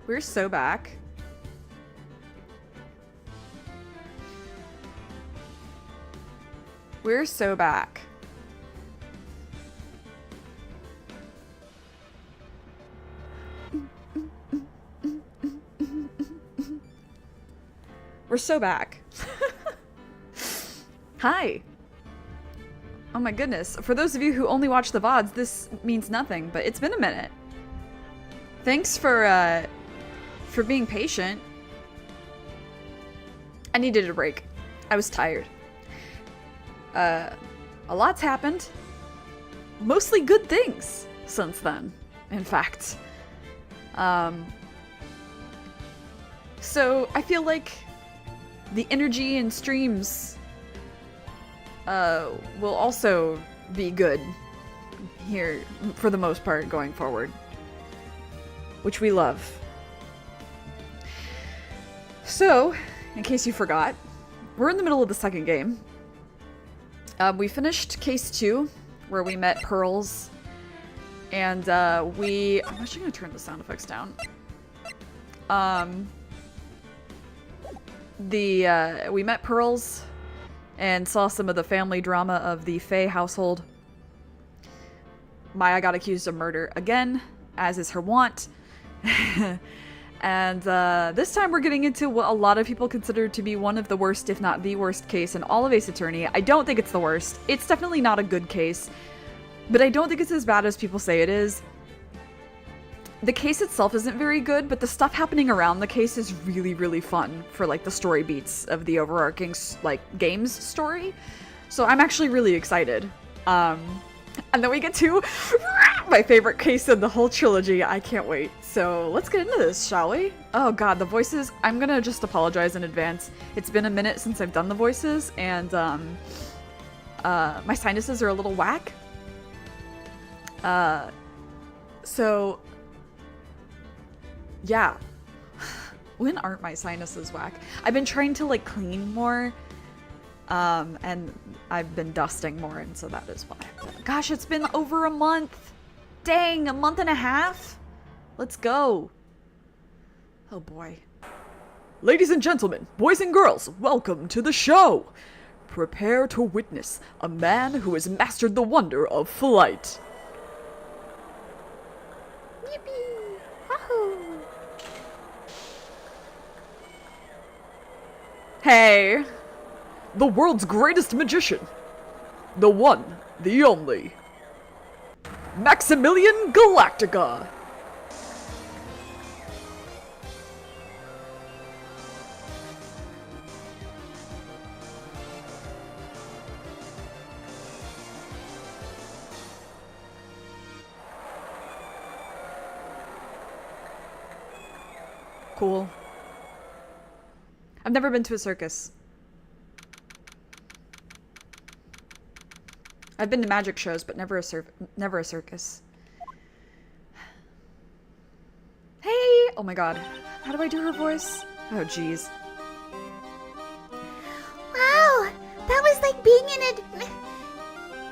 We're so back. We're so back. We're so back. Hi. Oh my goodness. For those of you who only watch the VODs, this means nothing, but it's been a minute. Thanks for being patient. I needed a break. I was tired. A lot's happened. Mostly good things since then, in fact. So I feel like the energy and streams will also be good here for the most part going forward, which we love. So, in case you forgot, we're in the middle of the second game. We finished case 2, where we met Pearls, and I'm actually gonna turn the sound effects down. We met Pearls and saw some of the family drama of the Faye household. Maya got accused of murder again, as is her wont. And this time we're getting into what a lot of people consider to be one of the worst, if not the worst case in all of Ace Attorney. I don't think it's the worst. It's definitely not a good case, but I don't think it's as bad as people say it is. The case itself isn't very good, but the stuff happening around the case is really, really fun for, like, the story beats of the overarching, like, game's story. So I'm actually really excited. And then we get to my favorite case in the whole trilogy. I can't wait. So let's get into this, shall we? Oh god, the voices. I'm gonna just apologize in advance. It's been a minute since I've done the voices, and my sinuses are a little whack. So yeah. When aren't my sinuses whack? I've been trying to, like, clean more. And I've been dusting more, and so that is why. Gosh, it's been over a month. Dang, a month and a half? Let's go. Oh boy. Ladies and gentlemen, boys and girls, welcome to the show. Prepare to witness a man who has mastered the wonder of flight. Yippee! Wahoo! Hey. The world's greatest magician. The one, the only. Maximilian Galactica. Cool. I've never been to a circus. I've been to magic shows, but never a circus. Hey! Oh my god. How do I do her voice? Oh jeez. Wow! That was like being in a...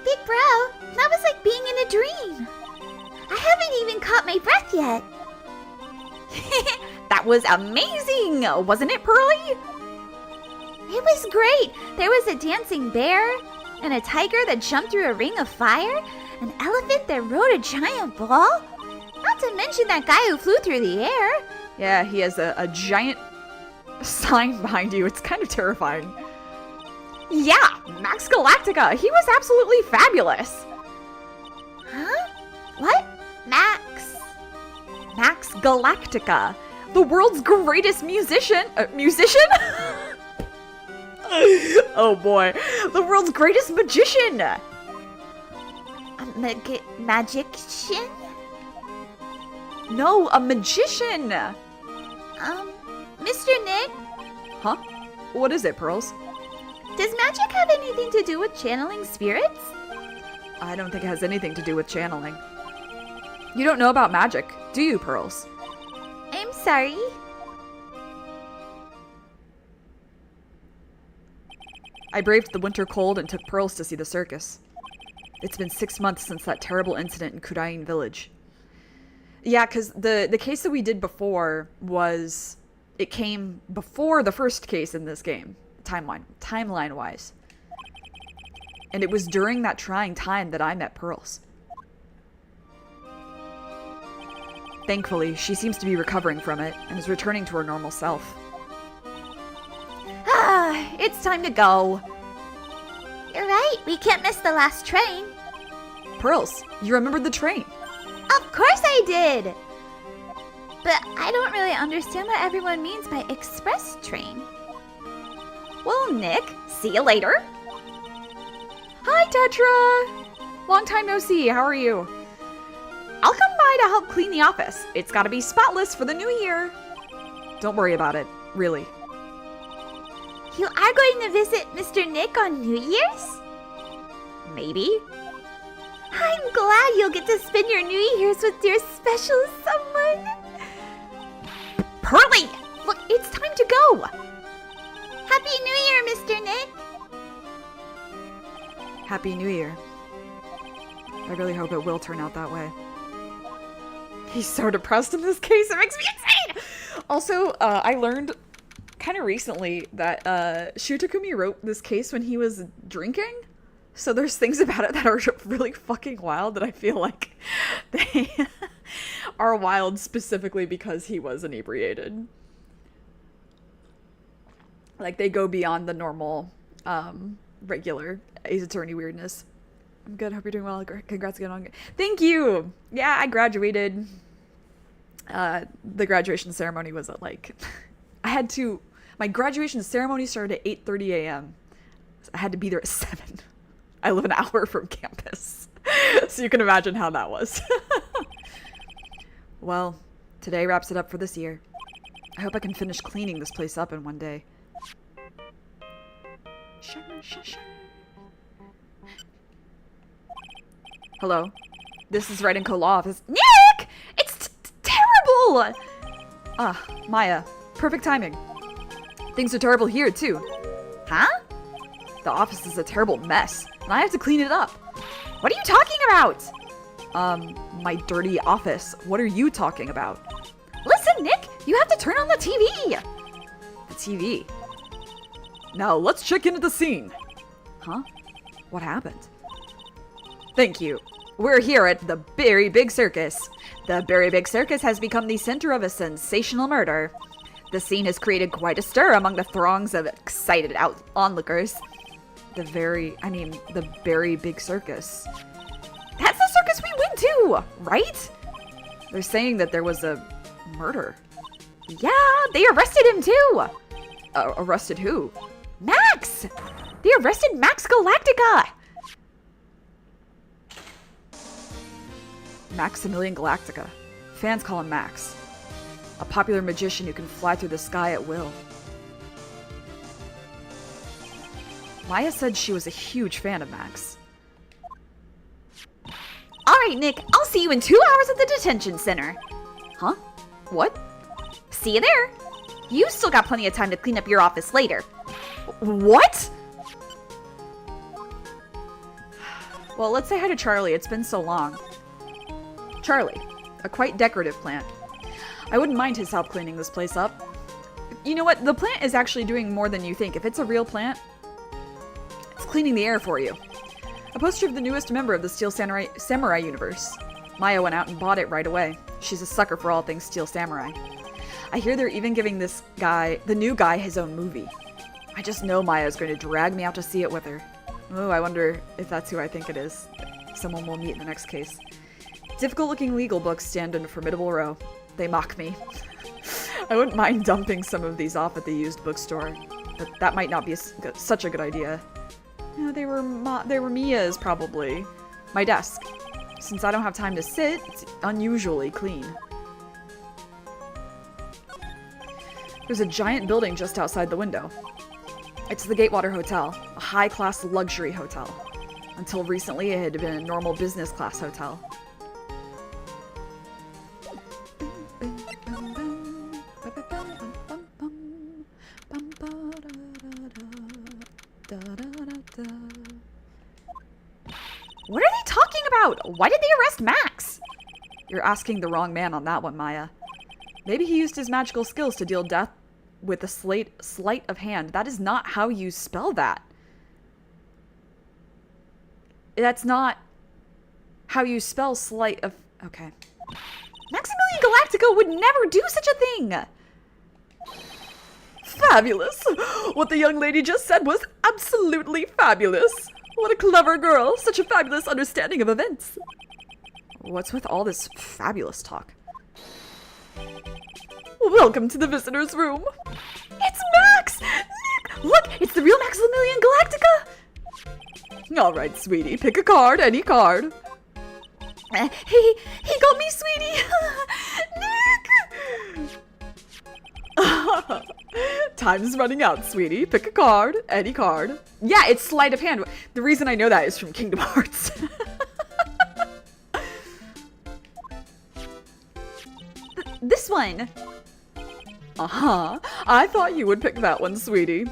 Big bro, that was like being in a dream. I haven't even caught my breath yet. That was amazing! Wasn't it, Pearly? It was great. There was a dancing bear, and a tiger that jumped through a ring of fire, an elephant that rode a giant ball, not to mention that guy who flew through the air. Yeah, he has a giant sign behind you. It's kind of terrifying. Yeah, Max Galactica. He was absolutely fabulous. Huh? What? Max? Max Galactica, the world's greatest musician. Musician? Oh boy, the world's greatest magician. A magician? No, a magician. Mr. Nick? Huh? What is it, Pearls? Does magic have anything to do with channeling spirits? I don't think it has anything to do with channeling. You don't know about magic, do you, Pearls? I'm sorry. I braved the winter cold and took Pearls to see the circus. It's been 6 months since that terrible incident in Kudain village. Yeah, because the case that we did before was, it came before the first case in this game, timeline wise. And it was during that trying time that I met Pearls. Thankfully, she seems to be recovering from it and is returning to her normal self. Ah, it's time to go. You're right, we can't miss the last train. Pearls, you remembered the train. Of course I did! But I don't really understand what everyone means by express train. Well, Nick, see you later. Hi, Tetra! Long time no see, how are you? I'll come by to help clean the office. It's gotta be spotless for the new year. Don't worry about it, really. You are going to visit Mr. Nick on New Year's? Maybe. I'm glad you'll get to spend your New Year's with your special someone. Pearly! Look, it's time to go! Happy New Year, Mr. Nick! Happy New Year. I really hope it will turn out that way. He's so depressed in this case, it makes me insane! Also, I learned kind of recently that Shutakumi wrote this case when he was drinking. So there's things about it that are really fucking wild that I feel like they are wild specifically because he was inebriated. Like, they go beyond the normal, regular Ace Attorney weirdness. I'm good. Hope you're doing well. Congrats again on. Thank you. Yeah, I graduated. The graduation ceremony was at like, my graduation ceremony started at 8:30 a.m. I had to be there at 7. I live an hour from campus. So you can imagine how that was. Well, today wraps it up for this year. I hope I can finish cleaning this place up in one day. Hello? This is Writing Co Law Office. Nick! It's terrible! Ah, Maya. Perfect timing. Things are terrible here, too. Huh? The office is a terrible mess, and I have to clean it up. What are you talking about? My dirty office. What are you talking about? Listen, Nick! You have to turn on the TV! The TV? Now, let's check into the scene. Huh? What happened? Thank you. We're here at the Berry Big Circus. The Berry Big Circus has become the center of a sensational murder. The scene has created quite a stir among the throngs of excited onlookers. The Berry Big Circus. That's the circus we went to, right? They're saying that there was a murder. Yeah, they arrested him too. Arrested who? Max! They arrested Max Galactica! Maximilian Galactica. Fans call him Max. A popular magician who can fly through the sky at will. Maya said she was a huge fan of Max. Alright, Nick, I'll see you in 2 hours at the detention center. Huh? What? See you there. You still got plenty of time to clean up your office later. What? Well, let's say hi to Charlie. It's been so long. Charlie, a quite decorative plant. I wouldn't mind his help cleaning this place up. You know what? The plant is actually doing more than you think. If it's a real plant, it's cleaning the air for you. A poster of the newest member of the Steel Samurai universe. Maya went out and bought it right away. She's a sucker for all things Steel Samurai. I hear they're even giving this guy, the new guy, his own movie. I just know Maya's going to drag me out to see it with her. Oh, I wonder if that's who I think it is. Someone we'll meet in the next case. Difficult-looking legal books stand in a formidable row. They mock me. I wouldn't mind dumping some of these off at the used bookstore, but that might not be such a good idea. Yeah, they were Mia's, probably. My desk. Since I don't have time to sit, it's unusually clean. There's a giant building just outside the window. It's the Gatewater Hotel, a high-class luxury hotel. Until recently, it had been a normal business-class hotel. What are they talking about? Why did they arrest Max? You're asking the wrong man on that one, Maya. Maybe he used his magical skills to deal death with a sleight of hand. That is not how you spell that. That's not how you spell sleight of... Okay. Maximilian Galactica would never do such a thing! Fabulous! What the young lady just said was absolutely fabulous! What a clever girl! Such a fabulous understanding of events! What's with all this fabulous talk? Welcome to the visitor's room! It's Max! Nick! Look! It's the real Maximilian Galactica! Alright, sweetie. Pick a card. Any card. He got me, sweetie! Nick! Time's running out, sweetie. Pick a card. Any card. Yeah, it's sleight of hand. The reason I know that is from Kingdom Hearts. This one. Uh-huh. I thought you would pick that one, sweetie.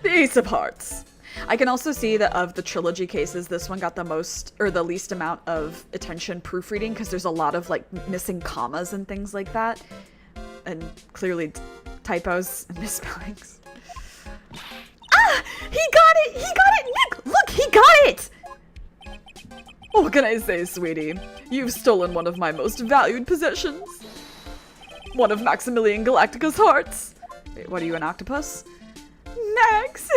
The Ace of Hearts. I can also see that of the trilogy cases, this one got the most, or the least amount of attention proofreading, because there's a lot of, like, missing commas and things like that. And clearly typos and misspellings. Ah! He got it! He got it! Nick! Look! He got it! What can I say, sweetie? You've stolen one of my most valued possessions. One of Maximilian Galactica's hearts. Wait, what are you, an octopus? Max!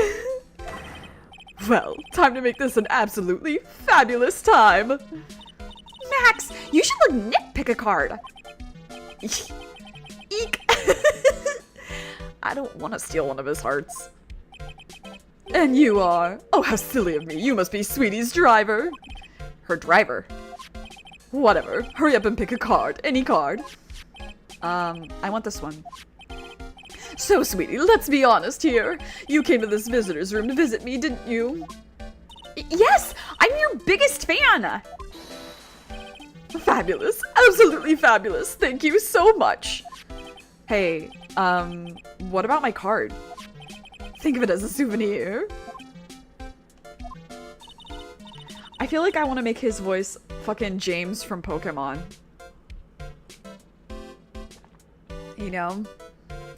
Well, time to make this an absolutely fabulous time. Max, you should let Nick pick a card. Eek. I don't want to steal one of his hearts. And you are? Oh, how silly of me. You must be Sweetie's driver. Her driver? Whatever. Hurry up and pick a card. Any card. I want this one. So, sweetie, let's be honest here. You came to this visitor's room to visit me, didn't you? Yes! I'm your biggest fan! Fabulous. Absolutely fabulous. Thank you so much. Hey, what about my card? Think of it as a souvenir. I feel like I want to make his voice fucking James from Pokemon. You know?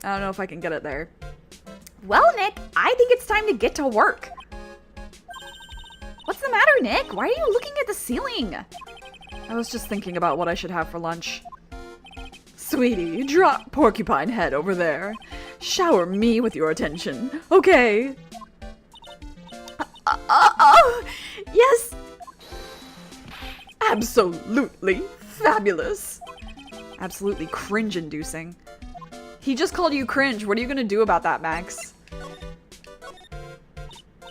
I don't know if I can get it there. Well, Nick, I think it's time to get to work. What's the matter, Nick? Why are you looking at the ceiling? I was just thinking about what I should have for lunch. Sweetie, drop Porcupine Head over there. Shower me with your attention, okay? Yes! Absolutely fabulous. Absolutely cringe-inducing. He just called you cringe. What are you gonna do about that, Max?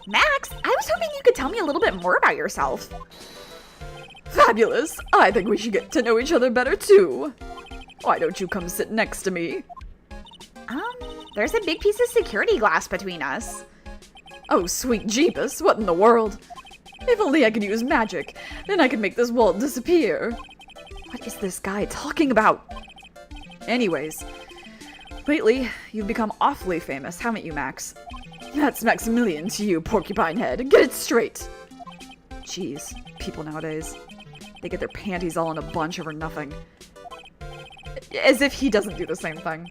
Max, I was hoping you could tell me a little bit more about yourself. Fabulous. I think we should get to know each other better, too. Why don't you come sit next to me? There's a big piece of security glass between us. Oh, sweet Jeebus, what in the world? If only I could use magic, then I could make this wall disappear. What is this guy talking about? Anyways, lately, you've become awfully famous, haven't you, Max? That's Maximilian to you, Porcupine Head. Get it straight! Jeez, people nowadays. They get their panties all in a bunch over nothing. As if he doesn't do the same thing.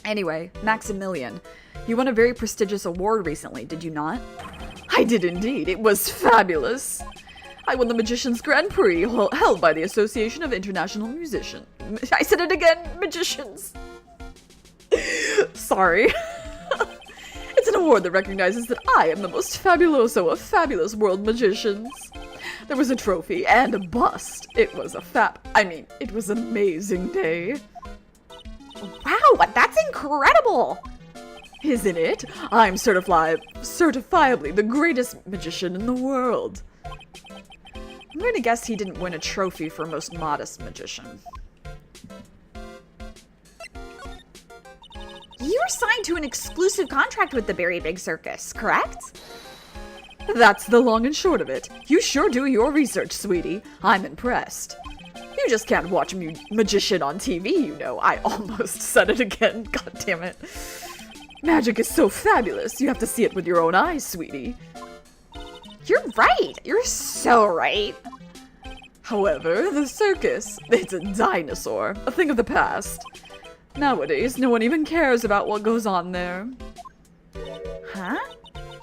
Anyway, Maximilian, you won a very prestigious award recently, did you not? I did indeed. It was fabulous. I won the Magician's Grand Prix, held by the Association of International Musicians. I said it again, magicians. Sorry. It's an award that recognizes that I am the most fabuloso of fabulous world magicians. There was a trophy and a bust. It was it was an amazing day. Wow, that's incredible! Isn't it? I'm certifiably the greatest magician in the world. I'm going to guess he didn't win a trophy for most modest magician. You're signed to an exclusive contract with the Berry Big Circus, correct? That's the long and short of it. You sure do your research, sweetie. I'm impressed. You just can't watch magician on TV, you know. I almost said it again. God damn it. Magic is so fabulous. You have to see it with your own eyes, sweetie. You're right. You're so right. However, the circus, it's a dinosaur, a thing of the past. Nowadays, no one even cares about what goes on there. Huh?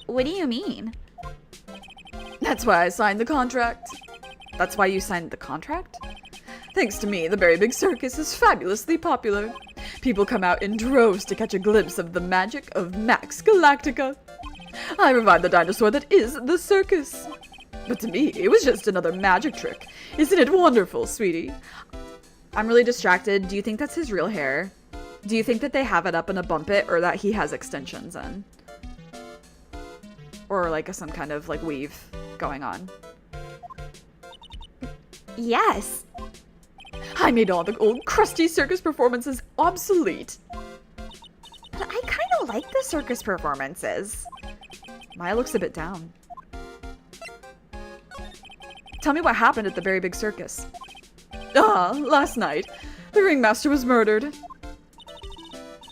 What do you mean? That's why I signed the contract. That's why you signed the contract? Thanks to me, the Very Big Circus is fabulously popular. People come out in droves to catch a glimpse of the magic of Max Galactica. I revived the dinosaur that is the circus. But to me, it was just another magic trick. Isn't it wonderful, sweetie? I'm really distracted. Do you think that's his real hair? Do you think that they have it up in a bump it, or that he has extensions in? Or like some kind of like weave going on? Yes. I made all the old crusty circus performances obsolete. But I kind of like the circus performances. Maya looks a bit down. Tell me what happened at the Very Big Circus. Last night, the ringmaster was murdered.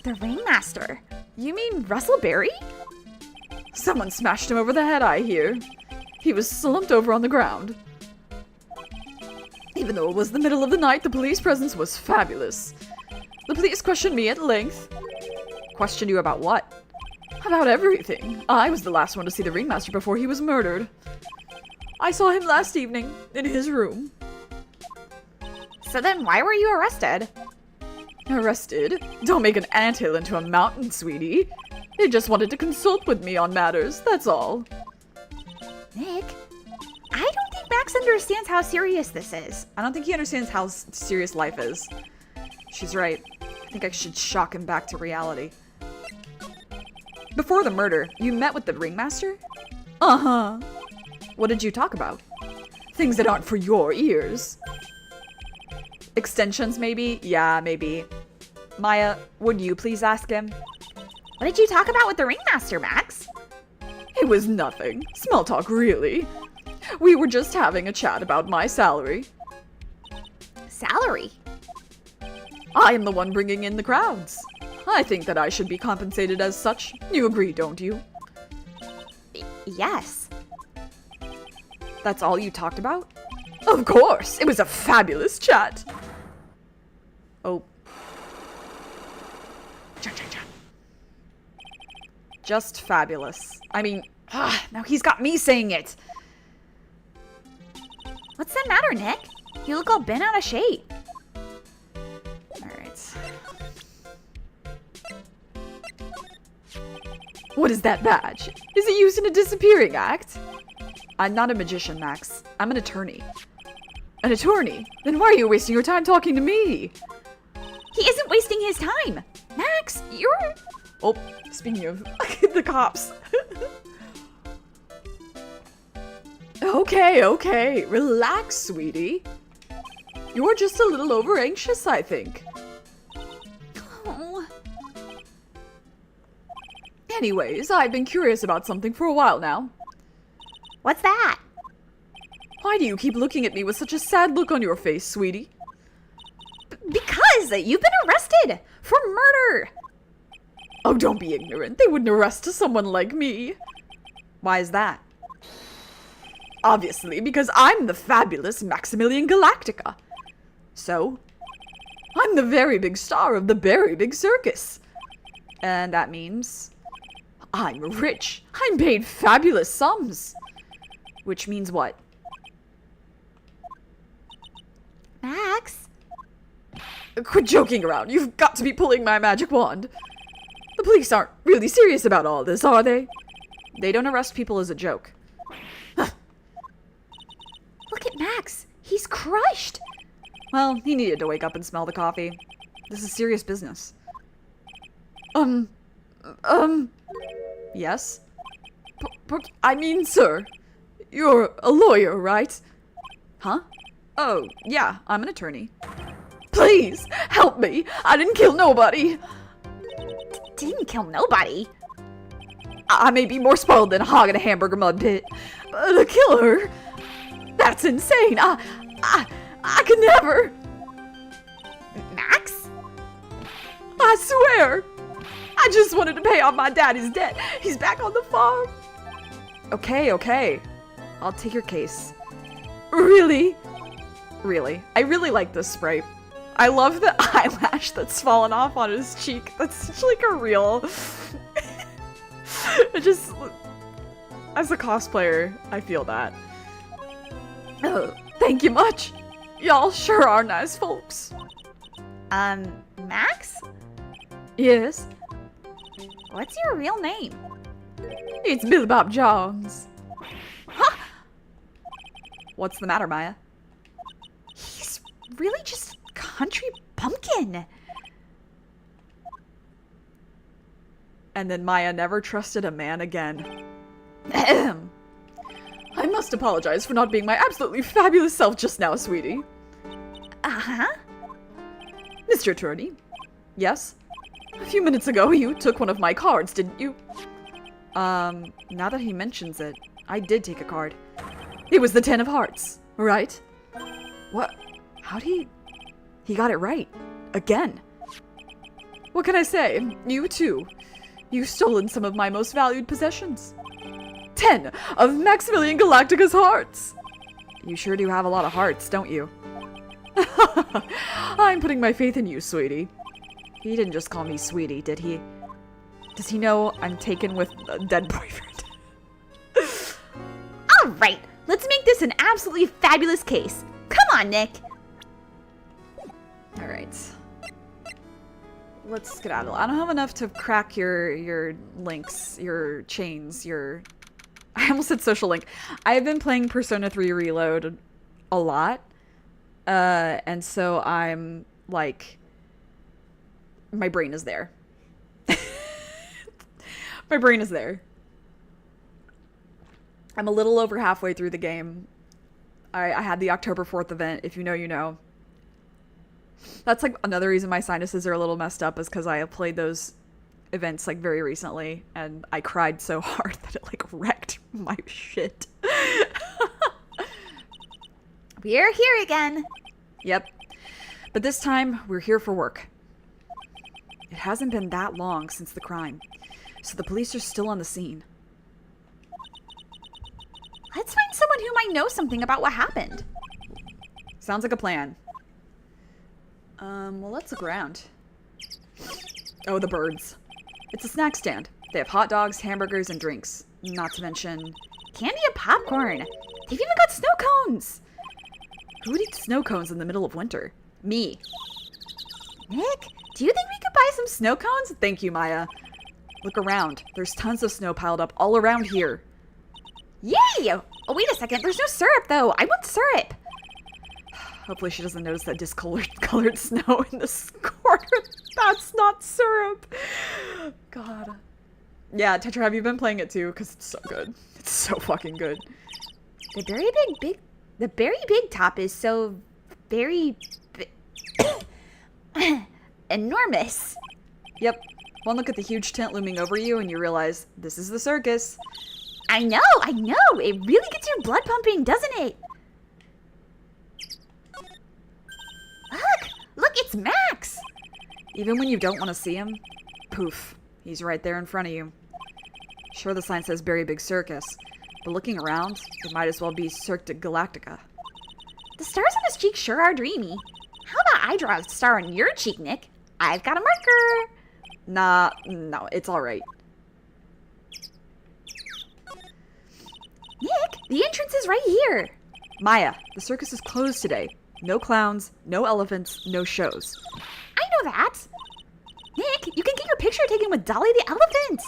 The ringmaster? You mean Russell Berry? Someone smashed him over the head, I hear. He was slumped over on the ground. Even though it was the middle of the night, the police presence was fabulous. The police questioned me at length. Questioned you about what? About everything. I was the last one to see the ringmaster before he was murdered. I saw him last evening, in his room. So then why were you arrested? Arrested? Don't make an anthill into a mountain, sweetie. They just wanted to consult with me on matters, that's all. Nick, I don't think Max understands how serious this is. I don't think he understands how serious life is. She's right. I think I should shock him back to reality. Before the murder, you met with the ringmaster? Uh-huh. What did you talk about? Things that aren't for your ears. Extensions, maybe? Yeah, maybe. Maya, would you please ask him? What did you talk about with the ringmaster, Max? It was nothing. Small talk, really. We were just having a chat about my salary. Salary? I am the one bringing in the crowds. I think that I should be compensated as such. You agree, don't you? Yes. That's all you talked about? Of course! It was a fabulous chat! Oh. Just fabulous. I mean, now he's got me saying it! What's the matter, Nick? You look all bent out of shape. Alright. What is that badge? Is it used in a disappearing act? I'm not a magician, Max. I'm an attorney. An attorney? Then why are you wasting your time talking to me? He isn't wasting his time. Max, you're... Oh, speaking of the cops. Okay. Relax, sweetie. You're just a little over anxious, I think. Oh. Anyways, I've been curious about something for a while now. What's that? Why do you keep looking at me with such a sad look on your face, sweetie? Because you've been arrested for murder. Oh, don't be ignorant. They wouldn't arrest someone like me. Why is that? Obviously, because I'm the fabulous Maximilian Galactica. So, I'm the very big star of the Very Big Circus. And that means I'm rich. I'm paid fabulous sums. Which means what? Max? Quit joking around. You've got to be pulling my magic wand. The police aren't really serious about all this, are they? They don't arrest people as a joke. Look at Max. He's crushed. Well, he needed to wake up and smell the coffee. This is serious business. Yes? But I mean, sir, you're a lawyer, right? Huh? Oh, yeah, I'm an attorney. Please, help me. I didn't kill nobody. Didn't kill nobody. I may be more spoiled than a hog in a hamburger mud pit, but a killer? That's insane. I could never. Max? I swear. I just wanted to pay off my daddy's debt. He's back on the farm. Okay. I'll take your case. Really? Really. I really like this sprite. I love the eyelash that's fallen off on his cheek. That's such like a real... It just... As a cosplayer, I feel that. Oh, thank you much. Y'all sure are nice folks. Max? Yes? What's your real name? It's Billy Bob Jones. Huh? What's the matter, Maya? He's really just a country bumpkin. And then Maya never trusted a man again. Ahem. I must apologize for not being my absolutely fabulous self just now, sweetie. Uh-huh. Mr. Attorney. Yes? A few minutes ago, you took one of my cards, didn't you? Now that he mentions it, I did take a card. It was the 10 of hearts, right? What? How'd he got it right. Again. What can I say? You too. You've stolen some of my most valued possessions. 10 of Maximilian Galactica's hearts. You sure do have a lot of hearts, don't you? I'm putting my faith in you, sweetie. He didn't just call me sweetie, did he? Does he know I'm taken with a dead boyfriend? All right, let's make this an absolutely fabulous case. Come on, Nick. All right. Let's skedaddle. I don't have enough to crack your links, your chains, your... I almost said social link. I have been playing Persona 3 Reload a lot. And so I'm like... My brain is there. My brain is there. I'm a little over halfway through the game. I had the October 4th event. If you know, you know. That's like another reason my sinuses are a little messed up is because I have played those events like very recently and I cried so hard that it like wrecked my shit. We're here again. Yep. But this time we're here for work. It hasn't been that long since the crime, so the police are still on the scene. Let's find someone who might know something about what happened. Sounds like a plan. Well, let's look around. Oh, the birds. It's a snack stand. They have hot dogs, hamburgers, and drinks. Not to mention... candy and popcorn. They've even got snow cones. Who would eat snow cones in the middle of winter? Me. Nick, do you think we could buy some Snow cones? Thank you, Maya. Look around. There's tons of snow piled up all around here. Yay! Oh, wait a second. There's no syrup, though. I want syrup. Hopefully she doesn't notice that discolored snow in this corner. That's not syrup. God. Yeah, Tetra, have you been playing it too? Because it's so good. It's so fucking good. The berry big top is so very enormous. Yep. One look at the huge tent looming over you and you realize this is the circus. I know. It really gets your blood pumping, doesn't it? Look, it's Max. Even when you don't want to see him, poof, he's right there in front of you. Sure, the sign says Berry Big Circus, but looking around, it might as well be Cirque de Galactica. The stars on his cheek sure are dreamy. How about I draw a star on your cheek, Nick? I've got a marker. Nah, no, it's alright. Nick, the entrance is right here. Maya, the circus is closed today. No clowns, no elephants, no shows. I know that. Nick, you can get your picture taken with Dolly the elephant.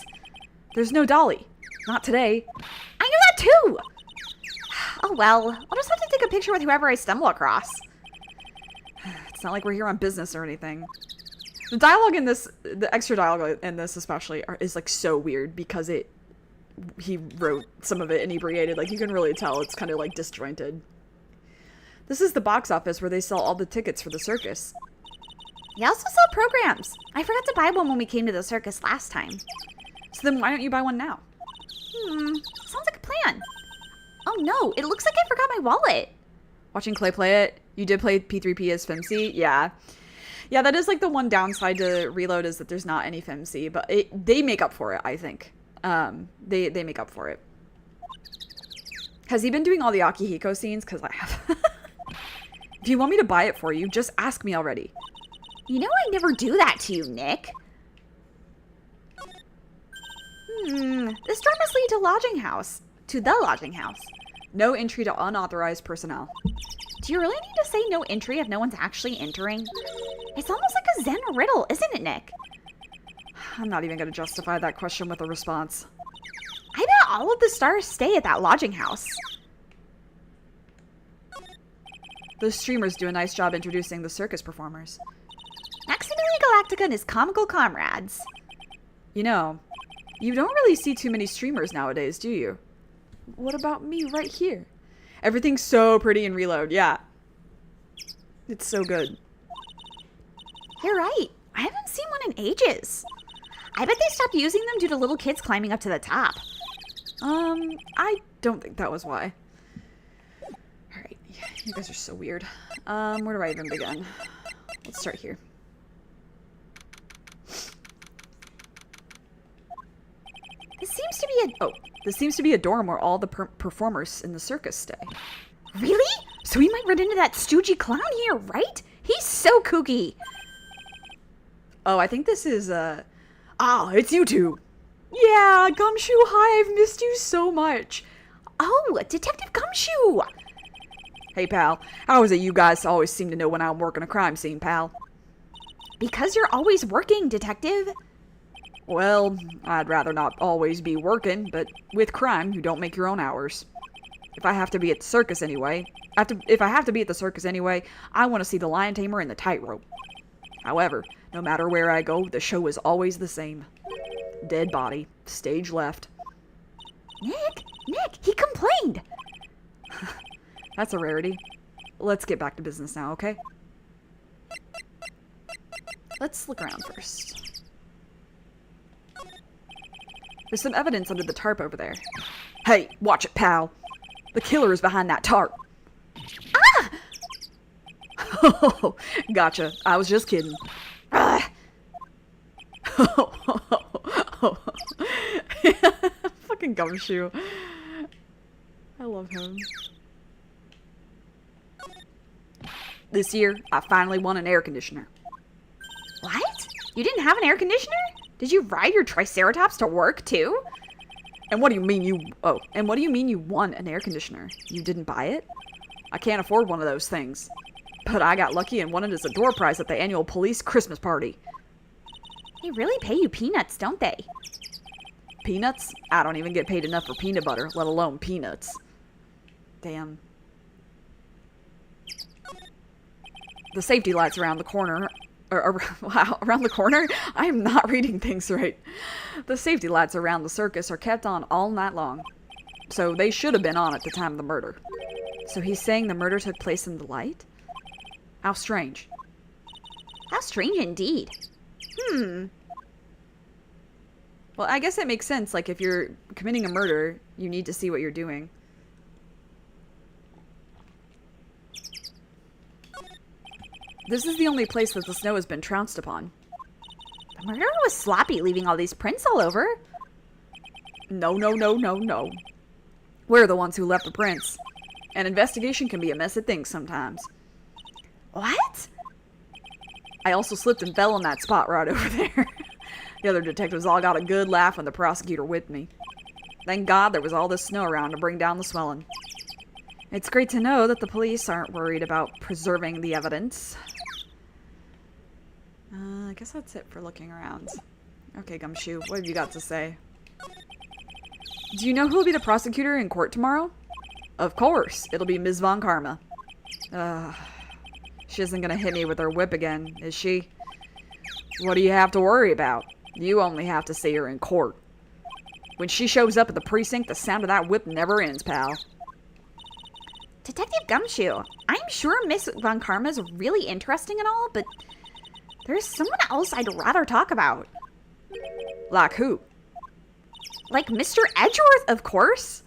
There's no Dolly. Not today. I know that too. Oh well, I'll just have to take a picture with whoever I stumble across. It's not like we're here on business or anything. The dialogue in this, the extra dialogue in this especially, is like so weird because he wrote some of it inebriated. Like you can really tell it's kind of like disjointed. This is the box office where they sell all the tickets for the circus. They also sell programs. I forgot to buy one when we came to the circus last time. So then why don't you buy one now? Sounds like a plan. Oh no, it looks like I forgot my wallet. Watching Clay play it, you did play P3P as FemC? Yeah. Yeah, that is like the one downside to Reload is that there's not any FemC, but they make up for it, I think. They make up for it. Has he been doing all the Akihiko scenes? Because I have. If you want me to buy it for you, just ask me already. You know I never do that to you, Nick. This door must lead to lodging house. To the lodging house. No entry to unauthorized personnel. Do you really need to say no entry if no one's actually entering? It's almost like a Zen riddle, isn't it, Nick? I'm not even going to justify that question with a response. I bet all of the stars stay at that lodging house. Those streamers do a nice job introducing the circus performers. Maximilian Galactica and his comical comrades. You know, you don't really see too many streamers nowadays, do you? What about me right here? Everything's so pretty in Reload, yeah. It's so good. You're right. I haven't seen one in ages. I bet they stopped using them due to little kids climbing up to the top. I don't think that was why. Alright, you guys are so weird. Where do I even begin? Let's start here. This seems to be a dorm where all the performers in the circus stay. Really? So we might run into that stoogey clown here, right? He's so kooky. Oh, I think this is, it's you two. Yeah, Gumshoe, hi, I've missed you so much. Oh, Detective Gumshoe. Hey, pal. How is it you guys always seem to know when I'm working a crime scene, pal? Because you're always working, Detective. Well, I'd rather not always be working, but with crime, you don't make your own hours. If I have to be at the circus anyway, I want to see the lion tamer and the tightrope. However, no matter where I go, the show is always the same. Dead body, stage left. Nick, he complained. That's a rarity. Let's get back to business now, okay? Let's look around first. There's some evidence under the tarp over there. Hey, watch it, pal. The killer is behind that tarp. Ah! Oh, gotcha. I was just kidding. Fucking Gumshoe. I love him. This year, I finally won an air conditioner. What? You didn't have an air conditioner? Did you ride your Triceratops to work, too? And what do you mean you won an air conditioner? You didn't buy it? I can't afford one of those things. But I got lucky and won it as a door prize at the annual police Christmas party. They really pay you peanuts, don't they? Peanuts? I don't even get paid enough for peanut butter, let alone peanuts. Damn. The safety lights around the corner... around the corner? I am not reading things right. The safety lights around the circus are kept on all night long. So they should have been on at the time of the murder. So he's saying the murder took place in the light? How strange. How strange indeed. Well, I guess it makes sense. Like, if you're committing a murder, you need to see what you're doing. This is the only place that the snow has been trounced upon. The murderer was sloppy, leaving all these prints all over. No. We're the ones who left the prints. An investigation can be a mess of things sometimes. What? I also slipped and fell in that spot right over there. The other detectives all got a good laugh when the prosecutor whipped me. Thank God there was all this snow around to bring down the swelling. It's great to know that the police aren't worried about preserving the evidence. I guess that's it for looking around. Okay, Gumshoe, what have you got to say? Do you know who will be the prosecutor in court tomorrow? Of course, it'll be Ms. Von Karma. She isn't gonna hit me with her whip again, is she? What do you have to worry about? You only have to see her in court. When she shows up at the precinct, the sound of that whip never ends, pal. Detective Gumshoe, I'm sure Miss Von Karma's really interesting and all, but there's someone else I'd rather talk about. Like who? Like Mr. Edgeworth, of course.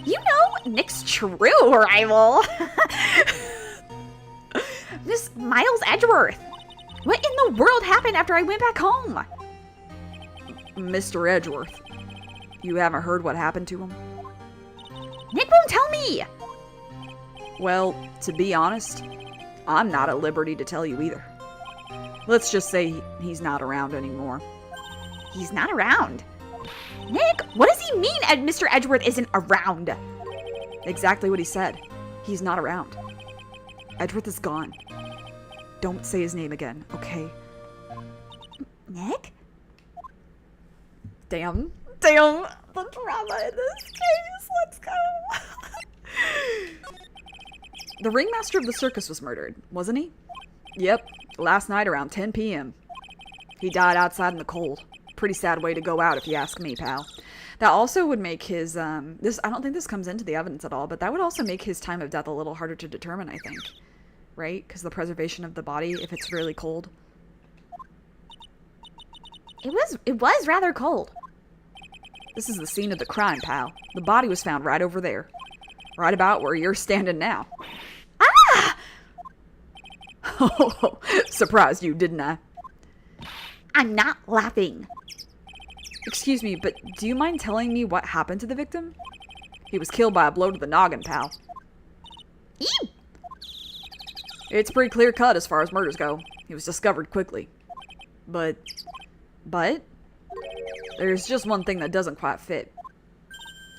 You know, Nick's true rival. Miss Miles Edgeworth. What in the world happened after I went back home? Mr. Edgeworth. You haven't heard what happened to him? Nick won't tell me. Well, to be honest, I'm not at liberty to tell you either. Let's just say he's not around anymore. He's not around. Nick, what does he mean Mr. Edgeworth isn't around? Exactly what he said. He's not around. Edgeworth is gone. Don't say his name again, okay? Nick? Damn. The drama in this case. Let's go. The ringmaster of the circus was murdered, wasn't he? Yep. Last night around 10 p.m. He died outside in the cold. Pretty sad way to go out if you ask me, pal. That also would make his, I don't think this comes into the evidence at all, but that would also make his time of death a little harder to determine, I think. Right? Because the preservation of the body, if it's really cold. It was rather cold. This is the scene of the crime, pal. The body was found right over there. Right about where you're standing now. Ah! Oh, surprised you, didn't I? I'm not laughing. Excuse me, but do you mind telling me what happened to the victim? He was killed by a blow to the noggin, pal. Ew! It's pretty clear cut as far as murders go. He was discovered quickly. But? There's just one thing that doesn't quite fit.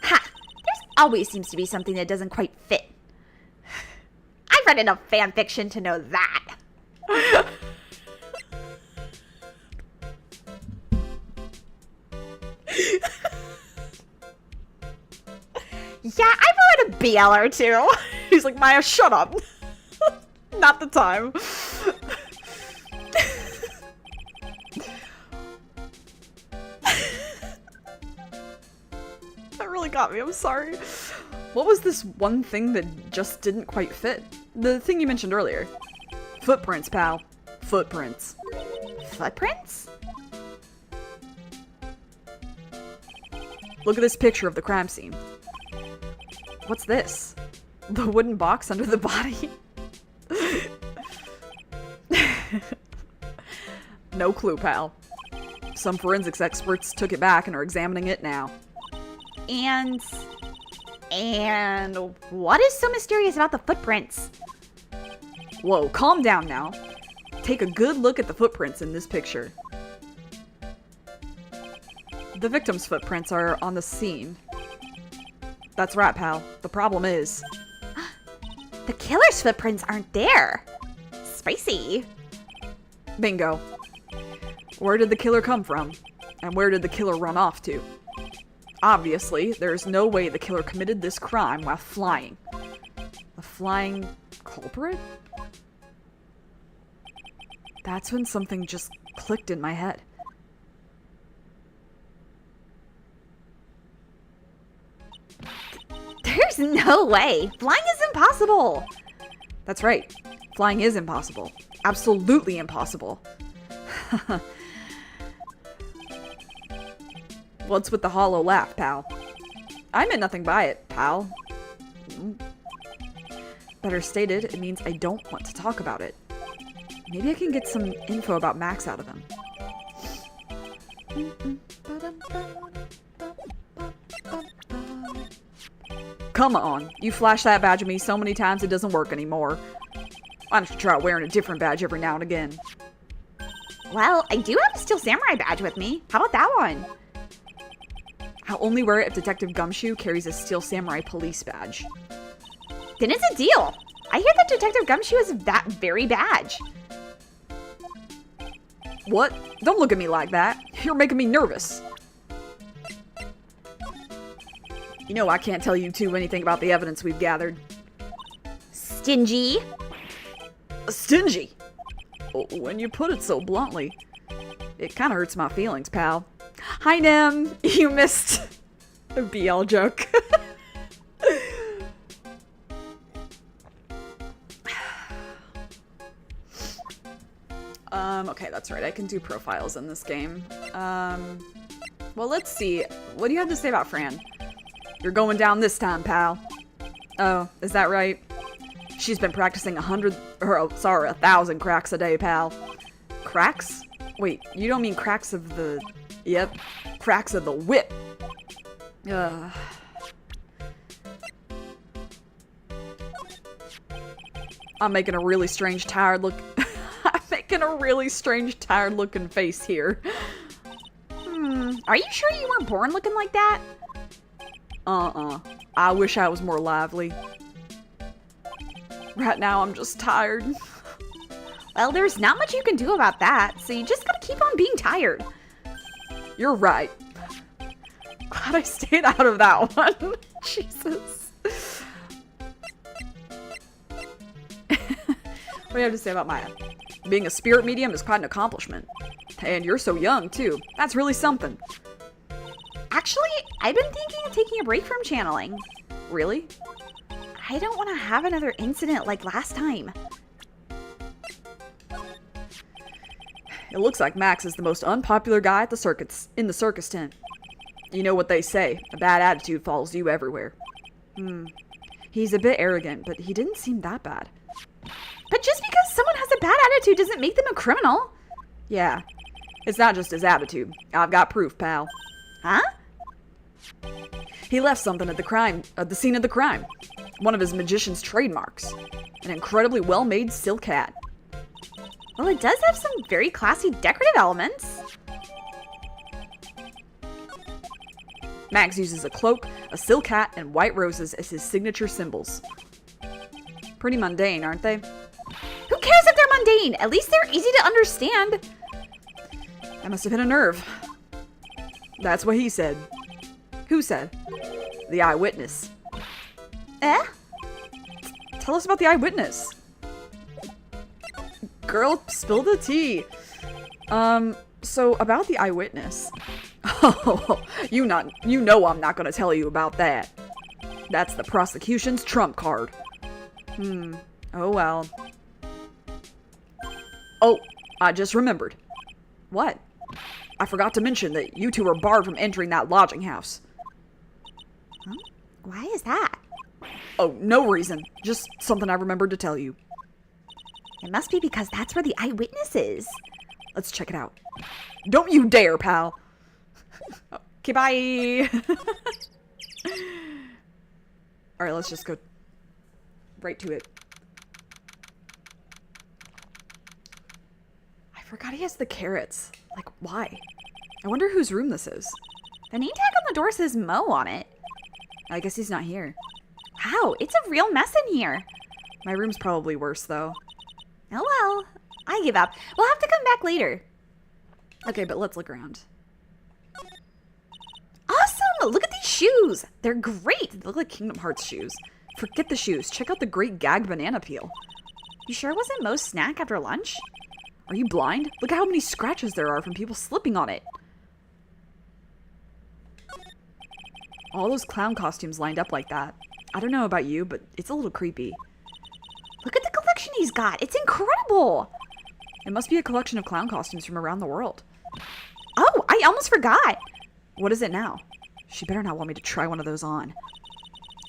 Ha! There's always seems to be something that doesn't quite fit. I've read enough fan fiction to know that. Yeah, I wrote a BL or two. He's like, Maya, shut up. Not the time. That really got me, I'm sorry. What was this one thing that just didn't quite fit? The thing you mentioned earlier. Footprints, pal. Footprints. Footprints? Look at this picture of the crime scene. What's this? The wooden box under the body? No clue, pal. Some forensics experts took it back and are examining it now. And what is so mysterious about the footprints? Whoa, calm down now. Take a good look at the footprints in this picture. The victim's footprints are on the scene. That's right, pal. The problem is... The killer's footprints aren't there. Spicy. Bingo. Where did the killer come from? And where did the killer run off to? Obviously, there's no way the killer committed this crime while flying. A flying culprit? That's when something just clicked in my head. There's no way. Flying is impossible. That's right. Flying is impossible. Absolutely impossible. What's with the hollow laugh, pal? I meant nothing by it, pal. Better stated, it means I don't want to talk about it. Maybe I can get some info about Max out of him. Come on, you flashed that badge at me so many times it doesn't work anymore. Why don't you try wearing a different badge every now and again? Well, I do have a Steel Samurai badge with me. How about that one? I'll only wear it if Detective Gumshoe carries a Steel Samurai police badge. Then it's a deal. I hear that Detective Gumshoe has that very badge. What? Don't look at me like that. You're making me nervous. You know I can't tell you two anything about the evidence we've gathered. Stingy. Stingy? When you put it so bluntly, it kind of hurts my feelings, pal. Hi, Nem. You missed a BL joke. Okay, that's right. I can do profiles in this game. Well, let's see. What do you have to say about Fran? You're going down this time, pal. Oh, is that right? She's been practicing 1,000 cracks a day, pal. Cracks? Wait, you don't mean cracks of the... Yep, cracks of the whip. I'm making a really strange, tired look. I'm making a really strange, tired looking face here. Are you sure you weren't born looking like that? I wish I was more lively. Right now, I'm just tired. Well, there's not much you can do about that, so you just gotta keep on being tired. You're right. Glad I stayed out of that one. Jesus. What do you have to say about Maya? Being a spirit medium is quite an accomplishment. And you're so young, too. That's really something. Actually, I've been thinking of taking a break from channeling. Really? I don't want to have another incident like last time. It looks like Max is the most unpopular guy at the in the circus tent. You know what they say, a bad attitude follows you everywhere. He's a bit arrogant, but he didn't seem that bad. But just because someone has a bad attitude doesn't make them a criminal. Yeah, it's not just his attitude. I've got proof, pal. Huh? He left something at the scene of the crime. One of his magician's trademarks. An incredibly well-made silk hat. Well, it does have some very classy decorative elements. Max uses a cloak, a silk hat, and white roses as his signature symbols. Pretty mundane, aren't they? Who cares if they're mundane? At least they're easy to understand. That must have hit a nerve. That's what he said. Who said? The eyewitness. Eh? Tell us about the eyewitness. Girl, spill the tea. So about the eyewitness. Oh, you know I'm not gonna tell you about that. That's the prosecution's trump card. Oh well. Oh, I just remembered. What? I forgot to mention that you two are barred from entering that lodging house. Huh? Why is that? Oh, no reason. Just something I remembered to tell you. It must be because that's where the eyewitness is. Let's check it out. Don't you dare, pal. Okay, bye. Alright, let's just go right to it. I forgot he has the carrots. Like, why? I wonder whose room this is. The name tag on the door says Mo on it. I guess he's not here. Wow, it's a real mess in here. My room's probably worse, though. Oh well, I give up. We'll have to come back later. Okay, but let's look around. Awesome! Look at these shoes. They're great. They look like Kingdom Hearts shoes. Forget the shoes. Check out the great gag banana peel. You sure it wasn't Mo's snack after lunch? Are you blind? Look at how many scratches there are from people slipping on it. All those clown costumes lined up like that. I don't know about you, but it's a little creepy. Look at the collection he's got. It's incredible. It must be a collection of clown costumes from around the world. Oh, I almost forgot. What is it now? She better not want me to try one of those on.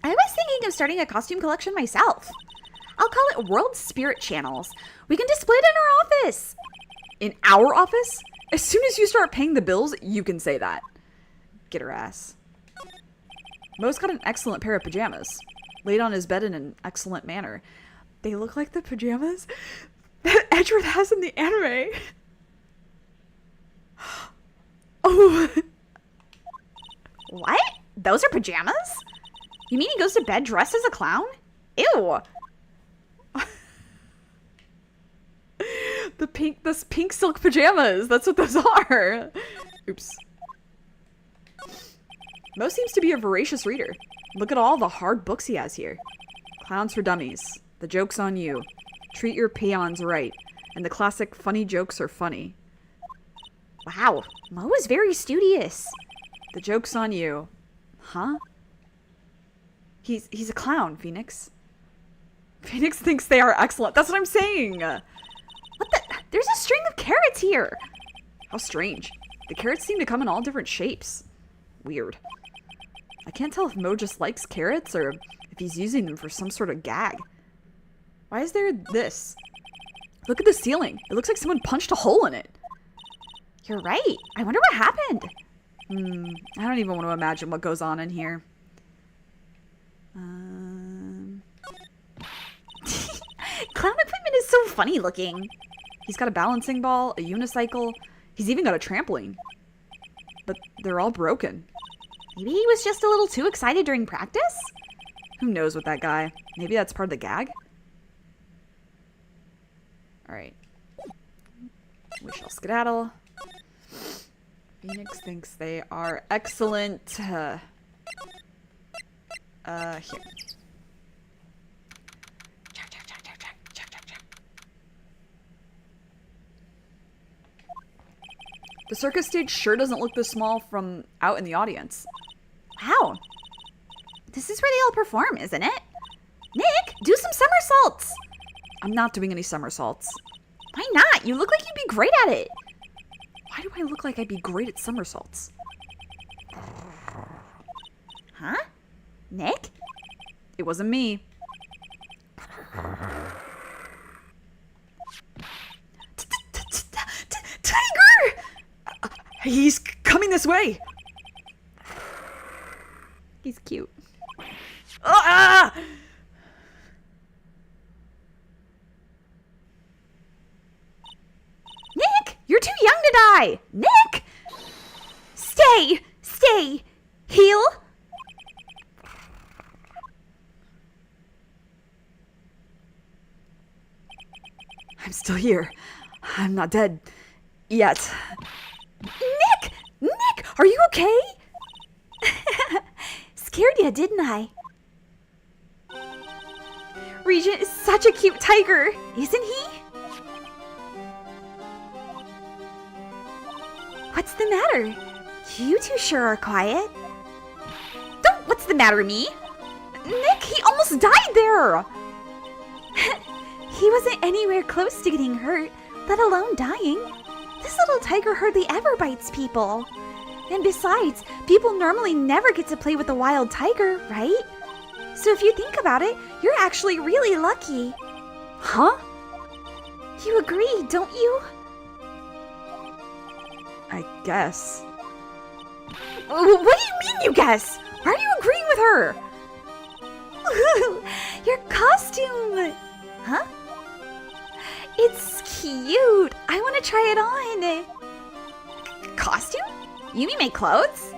I was thinking of starting a costume collection myself. I'll call it World Spirit Channels. We can display it in our office. In our office? As soon as you start paying the bills, you can say that. Get her ass. Mo's got an excellent pair of pajamas. Laid on his bed in an excellent manner. They look like the pajamas that Edgeworth has in the anime. Oh. What? Those are pajamas? You mean he goes to bed dressed as a clown? Ew. Those pink silk pajamas. That's what those are. Oops. Mo seems to be a voracious reader. Look at all the hard books he has here. Clowns for Dummies. The Joke's on You. Treat Your Peons Right. And the classic Funny Jokes Are Funny. Wow, Mo is very studious. The Joke's on You. Huh? He's a clown, Phoenix. Phoenix thinks they are excellent. That's what I'm saying. What the? There's a string of carrots here. How strange. The carrots seem to come in all different shapes. Weird. I can't tell if Mo just likes carrots or if he's using them for some sort of gag. Why is there this? Look at the ceiling. It looks like someone punched a hole in it. You're right. I wonder what happened. I don't even want to imagine what goes on in here. clown equipment is so funny looking. He's got a balancing ball, a unicycle. He's even got a trampoline. But they're all broken. Maybe he was just a little too excited during practice? Who knows with that guy? Maybe that's part of the gag? Alright. We shall skedaddle. Phoenix thinks they are excellent. Here. The circus stage sure doesn't look this small from out in the audience. Wow. This is where they all perform, isn't it? Nick, do some somersaults. I'm not doing any somersaults. Why not? You look like you'd be great at it. Why do I look like I'd be great at somersaults? Huh? Nick? It wasn't me. Tiger! He's coming this way. He's cute. Ah! Nick, you're too young to die. Nick! Stay! Stay! Heal! I'm still here. I'm not dead. Yet. Nick! Nick, are you okay? Scared you, didn't I? Regent is such a cute tiger, isn't he? What's the matter? You two sure are quiet. Don't, what's the matter, me? Nick, he almost died there! He wasn't anywhere close to getting hurt, let alone dying. This little tiger hardly ever bites people. And besides, people normally never get to play with a wild tiger, right? So if you think about it, you're actually really lucky. Huh? You agree, don't you? I guess. What do you mean you guess? Why are you agreeing with her? Your costume! Huh? It's cute. I want to try it on. Costume? You mean my clothes?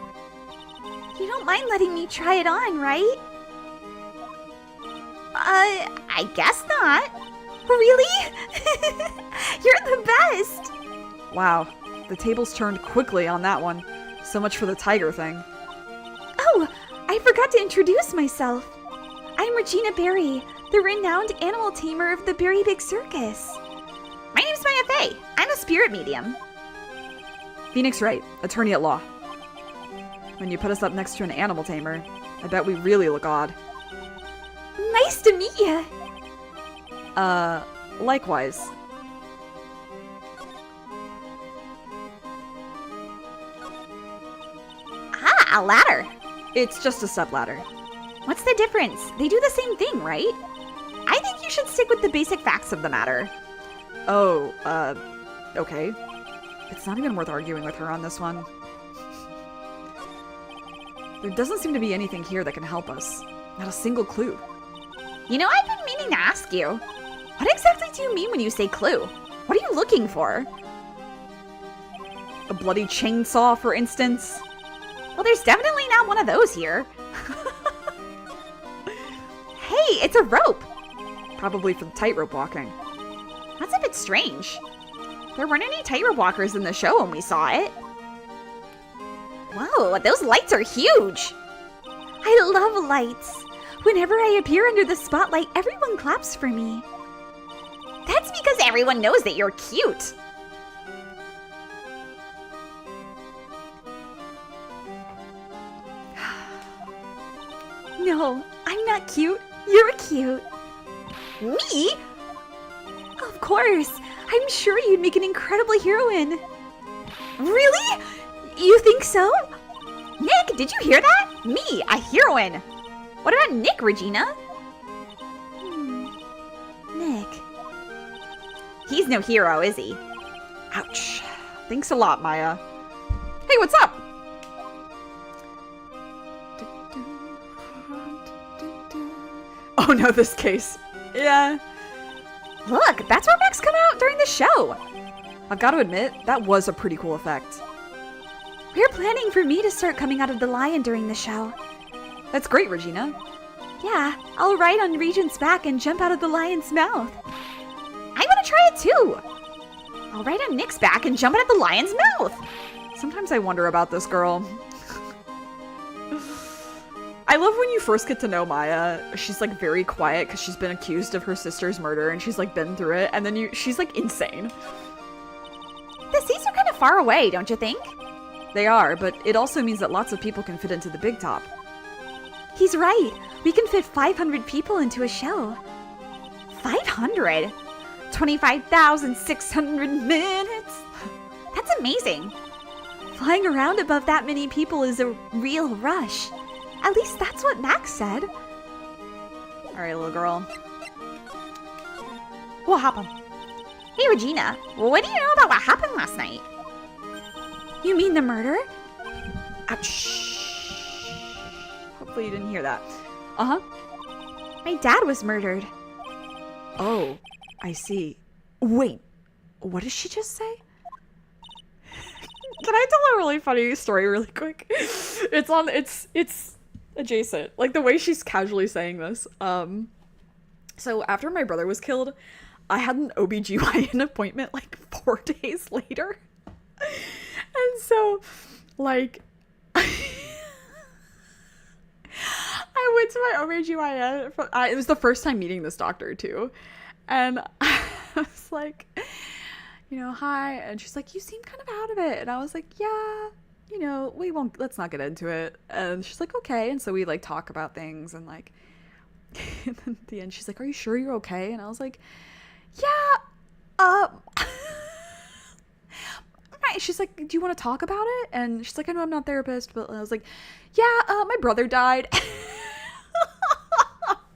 You don't mind letting me try it on, right? I guess not. Really? You're the best. Wow. The tables turned quickly on that one. So much for the tiger thing. Oh, I forgot to introduce myself. I'm Regina Berry, the renowned animal tamer of the Berry Big Circus. My name's Maya Fey. I'm a spirit medium. Phoenix Wright, attorney at law. When you put us up next to an animal tamer, I bet we really look odd. Nice to meet you. Likewise. Ah, a ladder. It's just a stepladder. What's the difference? They do the same thing, right? I think you should stick with the basic facts of the matter. Oh, okay. It's not even worth arguing with her on this one. There doesn't seem to be anything here that can help us. Not a single clue. You know, I've been meaning to ask you. What exactly do you mean when you say clue? What are you looking for? A bloody chainsaw, for instance? Well, there's definitely not one of those here. Hey, it's a rope. Probably for the tightrope walking. That's a bit strange. There weren't any tightrope walkers in the show when we saw it. Whoa, those lights are huge. I love lights. Whenever I appear under the spotlight, everyone claps for me. That's because everyone knows that you're cute. No, I'm not cute. You're cute. Me? Of course. I'm sure you'd make an incredible heroine. Really? You think so? Nick, did you hear that? Me, a heroine. What about Nick, Regina? Nick. He's no hero, is he? Ouch. Thanks a lot, Maya. Hey, what's up? Oh no, this case. Yeah. Look, that's where Max come out during the show. I've got to admit, that was a pretty cool effect. We're planning for me to start coming out of the lion during the show. That's great, Regina. Yeah, I'll ride on Regent's back and jump out of the lion's mouth. I want to try it too. I'll ride on Nick's back and jump out of the lion's mouth. Sometimes I wonder about this girl. I love when you first get to know Maya. She's like very quiet because she's been accused of her sister's murder and she's like been through it. And then she's like insane. The seats are kind of far away, don't you think? They are, but it also means that lots of people can fit into the big top. He's right. We can fit 500 people into a show. 500? 25,600 minutes? That's amazing. Flying around above that many people is a real rush. At least that's what Max said. All right, little girl. What happened? Hey, Regina. What do you know about what happened last night? You mean the murder? Ouch. Hopefully you didn't hear that. Uh-huh. My dad was murdered. Oh, I see. Wait, what did she just say? Can I tell a really funny story really quick? It's adjacent. Like the way she's casually saying this. So after my brother was killed, I had an OBGYN appointment like 4 days later. And so, like, I went to my OBGYN. It was the first time meeting this doctor, too. And I was like, you know, hi. And she's like, you seem kind of out of it. And I was like, yeah, you know, let's not get into it. And she's like, okay. And so we, like, talk about things. And, like, and then at the end, she's like, are you sure you're okay? And I was like, yeah, right. She's like, do you want to talk about it? And she's like, I know I'm not a therapist, but I was like, yeah, my brother died.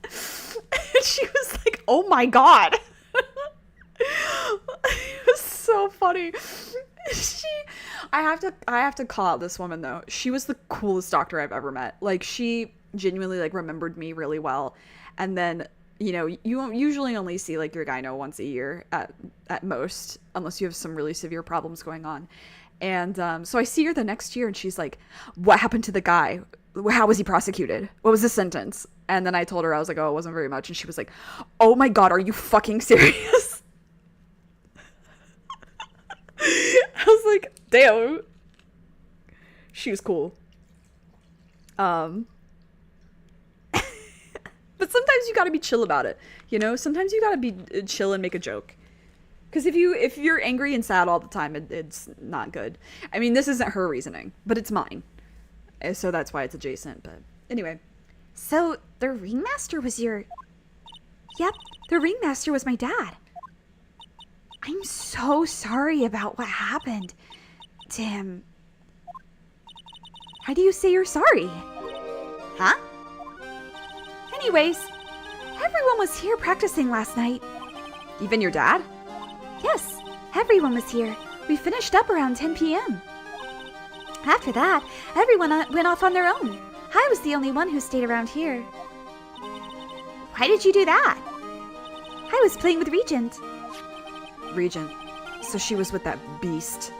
And she was like, oh my God. It was so funny. I have to call out this woman though. She was the coolest doctor I've ever met. Like she genuinely like remembered me really well. And then, you know, you usually only see like your gyno once a year at most, unless you have some really severe problems going on. And so I see her the next year and she's like, what happened to the guy? How was he prosecuted? What was the sentence? And then I told her, I was like, oh, it wasn't very much. And she was like, oh my God, are you fucking serious? I was like, damn. She was cool. But sometimes you gotta be chill about it, you know? Sometimes you gotta be chill and make a joke. Because if you're angry and sad all the time, it's not good. I mean, this isn't her reasoning, but it's mine. So that's why it's adjacent, but anyway. So, the ringmaster was your... Yep, the ringmaster was my dad. I'm so sorry about what happened to him. How do you say you're sorry? Huh? Anyways, everyone was here practicing last night. Even your dad? Yes, everyone was here. We finished up around 10 p.m. After that, everyone went off on their own. I was the only one who stayed around here. Why did you do that? I was playing with Regent. Regent. So she was with that beast.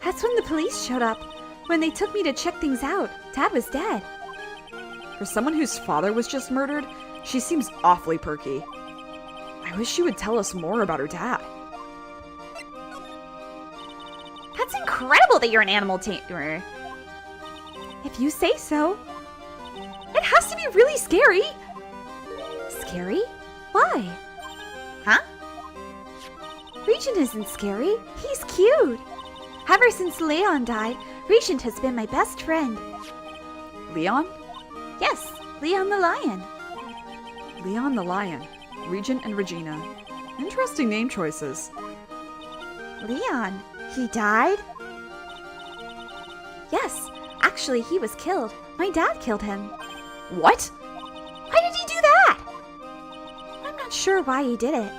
That's when the police showed up. When they took me to check things out, Dad was dead. For someone whose father was just murdered, she seems awfully perky. I wish she would tell us more about her dad. That's incredible that you're an animal tamer. If you say so. It has to be really scary. Scary? Why? Huh? Regent isn't scary. He's cute. Ever since Leon died, Regent has been my best friend. Leon? Yes, Leon the lion. Leon the lion. Regent and Regina. Interesting name choices. Leon, he died? Yes, actually he was killed. My dad killed him. What? Why did he do that? I'm not sure why he did it.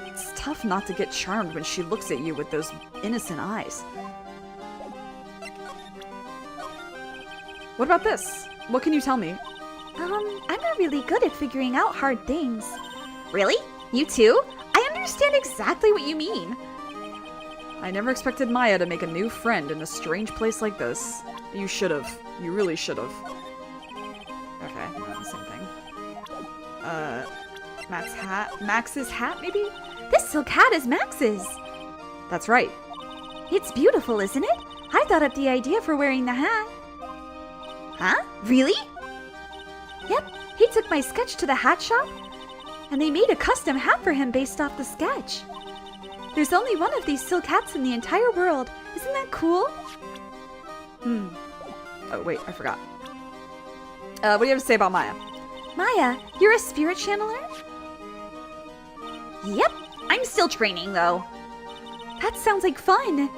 It's tough not to get charmed when she looks at you with those innocent eyes. What about this? What can you tell me? I'm not really good at figuring out hard things. Really? You too? I understand exactly what you mean. I never expected Maya to make a new friend in a strange place like this. You should have. You really should have. Okay, no, same thing. Max's hat, maybe? This silk hat is Max's. That's right. It's beautiful, isn't it? I thought up the idea for wearing the hat. Huh? Really? Yep, he took my sketch to the hat shop, and they made a custom hat for him based off the sketch. There's only one of these silk hats in the entire world. Isn't that cool? Oh, wait, I forgot. What do you have to say about Maya? Maya, you're a spirit channeler? Yep, I'm still training though. That sounds like fun.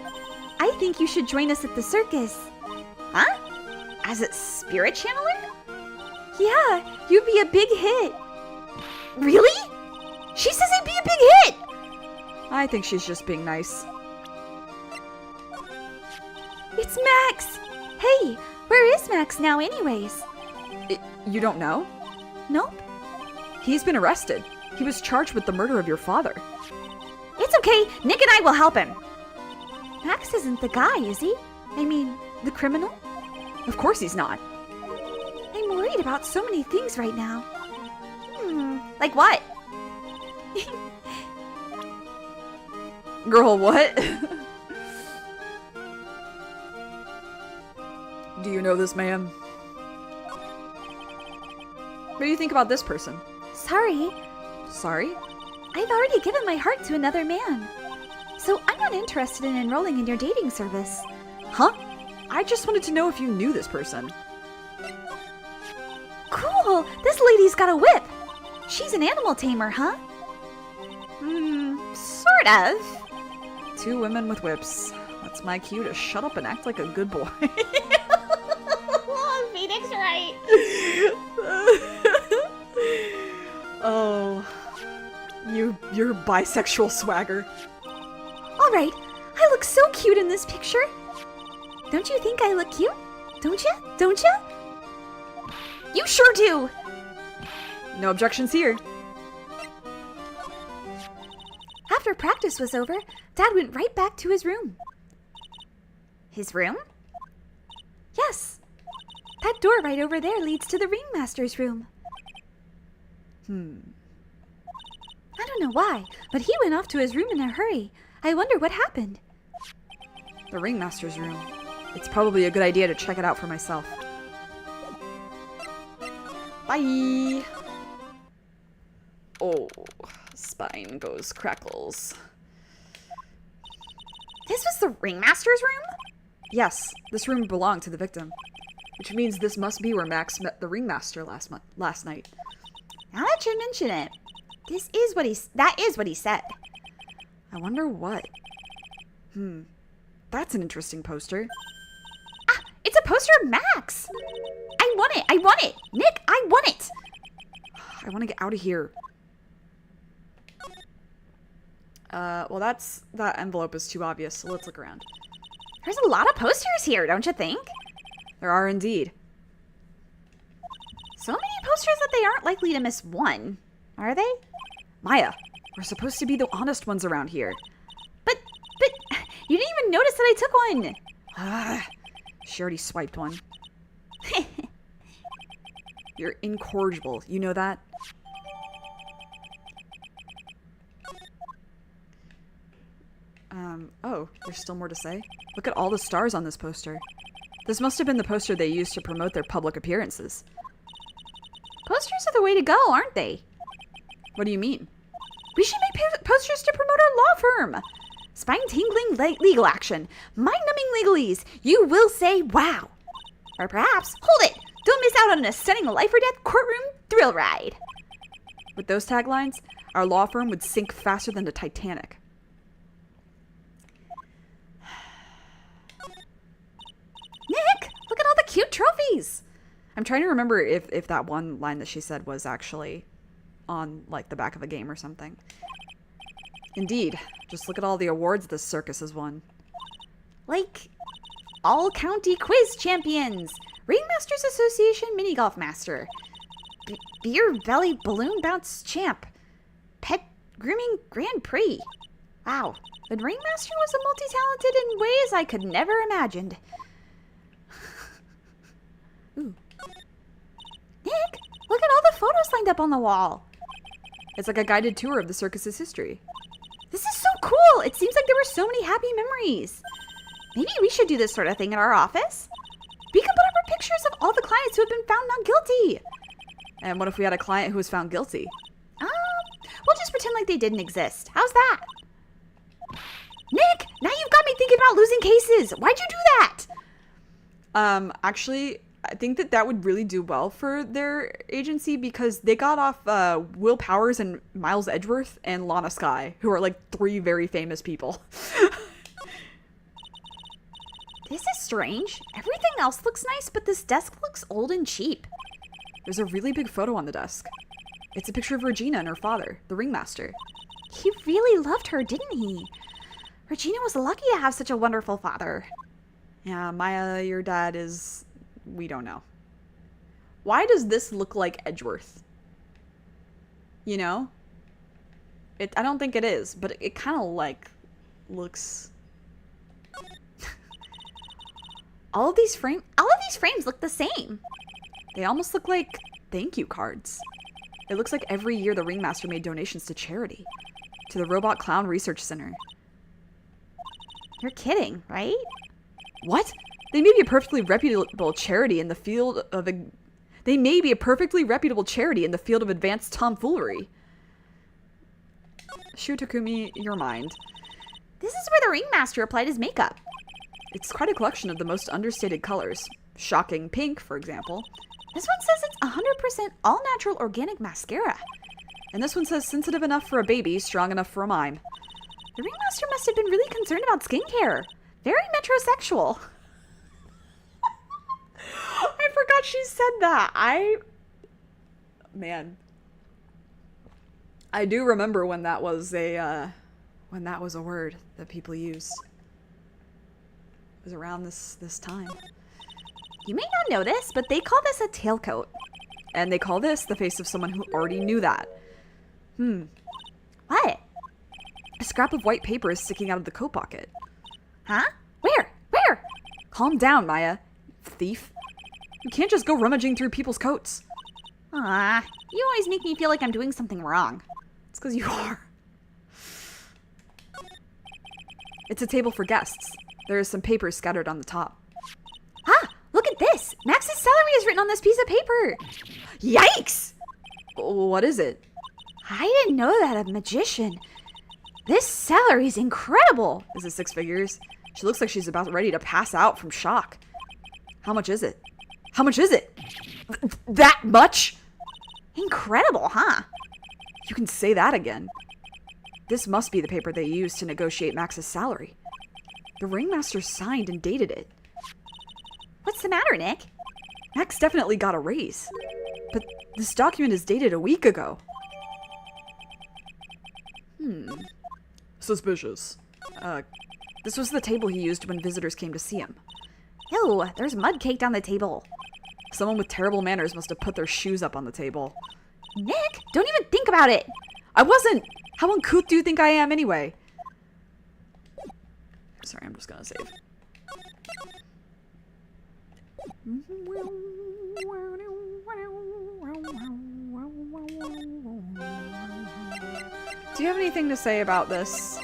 I think you should join us at the circus. Huh? As a spirit channeler? Yeah, you'd be a big hit. Really? She says I'd be a big hit! I think she's just being nice. It's Max! Hey, where is Max now anyways? You don't know? Nope. He's been arrested. He was charged with the murder of your father. It's okay, Nick and I will help him. Max isn't the guy, is he? I mean, the criminal? Of course he's not. I'm worried about so many things right now. Like what? Girl, what? Do you know this man? What do you think about this person? Sorry. Sorry? I've already given my heart to another man. So I'm not interested in enrolling in your dating service. Huh? I just wanted to know if you knew this person. Cool! This lady's got a whip! She's an animal tamer, huh? Sort of. 2 women with whips. That's my cue to shut up and act like a good boy. Phoenix, right? Oh, your bisexual swagger. All right, I look so cute in this picture. Don't you think I look cute? Don't ya? Don't ya? You sure do. No objections here. After practice was over, Dad went right back to his room. His room? Yes. That door right over there leads to the ringmaster's room. I don't know why, but he went off to his room in a hurry. I wonder what happened. The ringmaster's room. It's probably a good idea to check it out for myself. Bye! Oh, spine goes crackles. This was the ringmaster's room? Yes, this room belonged to the victim. Which means this must be where Max met the ringmaster last night. Now that you mention it, that is what he said. I wonder what. That's an interesting poster. Ah, it's a poster of Max. I want it. I want it. Nick, I want it. I want to get out of here. Well, that envelope is too obvious, so let's look around. There's a lot of posters here, don't you think? There are indeed. So many posters that they aren't likely to miss one, are they? Maya, we're supposed to be the honest ones around here. But, you didn't even notice that I took one. She already swiped one. You're incorrigible, you know that? Oh, there's still more to say? Look at all the stars on this poster. This must have been the poster they used to promote their public appearances. Posters are the way to go, aren't they? What do you mean? We should make posters to promote our law firm. Spine-tingling legal action. Mind-numbing legalese. You will say wow. Or perhaps, hold it, don't miss out on a stunning life-or-death courtroom thrill ride. With those taglines, our law firm would sink faster than the Titanic. Nick, look at all the cute trophies. I'm trying to remember if that one line that she said was actually on, like, the back of a game or something. Indeed. Just look at all the awards this circus has won. Like, all-county quiz champions, Ringmasters Association mini golf master, beer belly balloon bounce champ, grooming Grand Prix. Wow, the ringmaster was a multi-talented in ways I could never imagined. Ooh. Nick, look at all the photos lined up on the wall. It's like a guided tour of the circus's history. This is so cool. It seems like there were so many happy memories. Maybe we should do this sort of thing at our office. We can put up our pictures of all the clients who have been found not guilty. And what if we had a client who was found guilty? We'll just pretend like they didn't exist. How's that? Nick, now you've got me thinking about losing cases. Why'd you do that? Actually, I think that would really do well for their agency because they got off Will Powers and Miles Edgeworth and Lana Skye, who are like 3 very famous people. This is strange. Everything else looks nice, but this desk looks old and cheap. There's a really big photo on the desk. It's a picture of Regina and her father, the ringmaster. He really loved her, didn't he? Regina was lucky to have such a wonderful father. Yeah, Maya, your dad is... we don't know. Why does this look like Edgeworth? You know? I don't think it is, but it kind of like looks... All of these frames look the same. They almost look like thank you cards. It looks like every year the ringmaster made donations to charity. To the Robot Clown Research Center. You're kidding, right? What? They may be a perfectly reputable charity in the field of advanced tomfoolery. Shu Takumi, your mind. This is where the ringmaster applied his makeup. It's quite a collection of the most understated colors. Shocking pink, for example. This one says it's 100% all-natural organic mascara. And this one says sensitive enough for a baby, strong enough for a mime. The ringmaster must have been really concerned about skincare. Very metrosexual. I forgot she said that. Man. I do remember when that was a word that people used. It was around this time. You may not know this, but they call this a tailcoat. And they call this the face of someone who already knew that. What? A scrap of white paper is sticking out of the coat pocket. Huh? Where? Where? Calm down, Maya. Thief. You can't just go rummaging through people's coats. Ah, you always make me feel like I'm doing something wrong. It's because you are. It's a table for guests. There is some paper scattered on the top. Ah, look at this. Max's salary is written on this piece of paper. Yikes! What is it? I didn't know that a magician. This salary's incredible. Is it 6 figures? She looks like she's about ready to pass out from shock. How much is it? How much is it? That much? Incredible, huh? You can say that again. This must be the paper they used to negotiate Max's salary. The ringmaster signed and dated it. What's the matter, Nick? Max definitely got a raise. But this document is dated a week ago. Suspicious. This was the table he used when visitors came to see him. Ew, there's mud caked on the table. Someone with terrible manners must have put their shoes up on the table. Nick, don't even think about it. I wasn't! How uncouth do you think I am anyway? Sorry, I'm just gonna save. Do you have anything to say about this?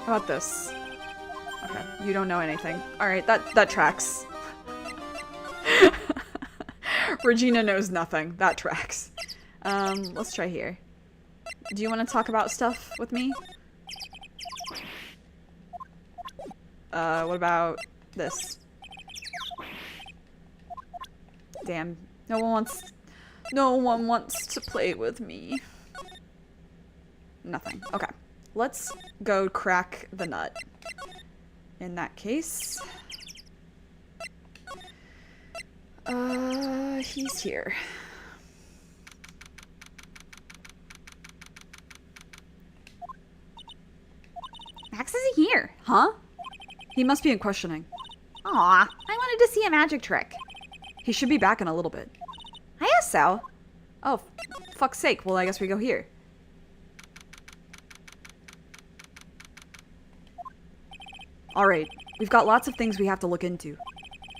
About this? Okay, you don't know anything. Alright, that tracks. Regina knows nothing. That tracks. Let's try here. Do you want to talk about stuff with me? What about this? Damn. No one wants to play with me. Nothing. Okay. Let's go crack the nut. In that case... he's here. Max isn't here. Huh? He must be in questioning. Aw, I wanted to see a magic trick. He should be back in a little bit. I guess so. Oh, fuck's sake. Well, I guess we go here. Alright, we've got lots of things we have to look into.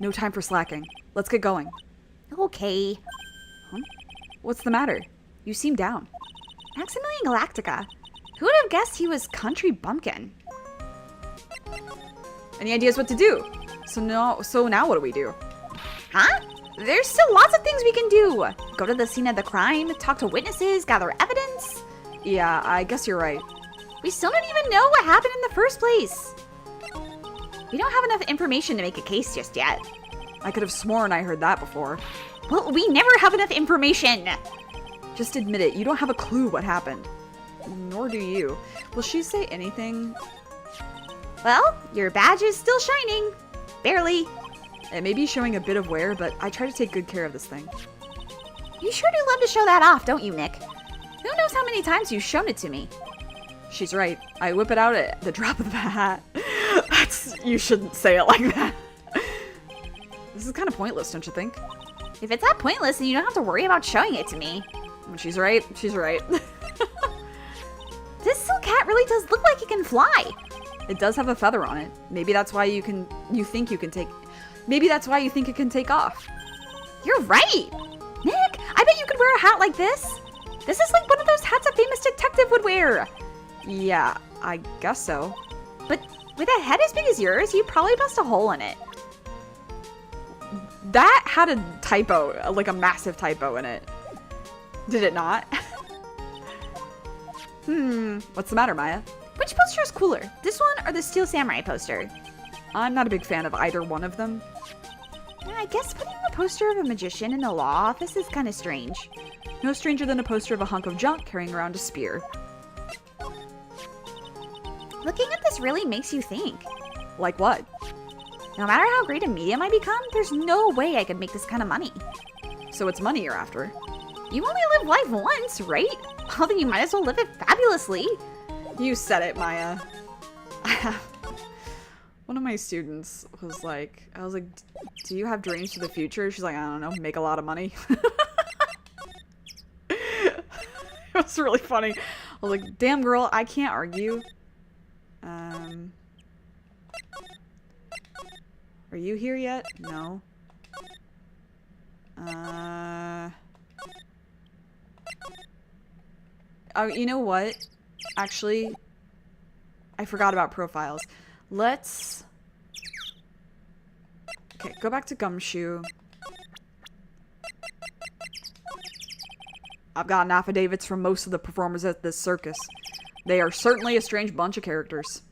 No time for slacking. Let's get going. Okay. Huh? What's the matter? You seem down. Maximilian Galactica. Who would have guessed he was country bumpkin? Any ideas what to do? So now what do we do? Huh? There's still lots of things we can do. Go to the scene of the crime, talk to witnesses, gather evidence. Yeah, I guess you're right. We still don't even know what happened in the first place. We don't have enough information to make a case just yet. I could have sworn I heard that before. Well, we never have enough information. Just admit it, you don't have a clue what happened. Nor do you. Will she say anything? Well, your badge is still shining. Barely. It may be showing a bit of wear, but I try to take good care of this thing. You sure do love to show that off, don't you, Nick? Who knows how many times you've shown it to me? She's right. I whip it out at the drop of the hat. You shouldn't say it like that. This is kind of pointless, don't you think? If it's that pointless, then you don't have to worry about showing it to me. She's right. She's right. This silk hat really does look like it can fly. It does have a feather on it. Maybe that's why Maybe that's why you think it can take off. You're right. Nick, I bet you could wear a hat like this. This is like one of those hats a famous detective would wear. Yeah, I guess so. But with a head as big as yours, you'd probably bust a hole in it. That had a typo, like a massive typo in it. Did it not? What's the matter, Maya? Which poster is cooler, this one or the Steel Samurai poster? I'm not a big fan of either one of them. I guess putting a poster of a magician in the law office is kind of strange. No stranger than a poster of a hunk of junk carrying around a spear. Looking at this really makes you think. Like what? No matter how great a medium I become, there's no way I could make this kind of money. So it's money you're after. You only live life once, right? Well, then you might as well live it fabulously. You said it, Maya. One of my students was like, I was like, do you have dreams for the future? She's like, I don't know, make a lot of money. It was really funny. I was like, damn girl, I can't argue. Are you here yet? No. Oh, you know what? Actually, I forgot about profiles. Let's... Okay, go back to Gumshoe. I've gotten affidavits from most of the performers at this circus. They are certainly a strange bunch of characters.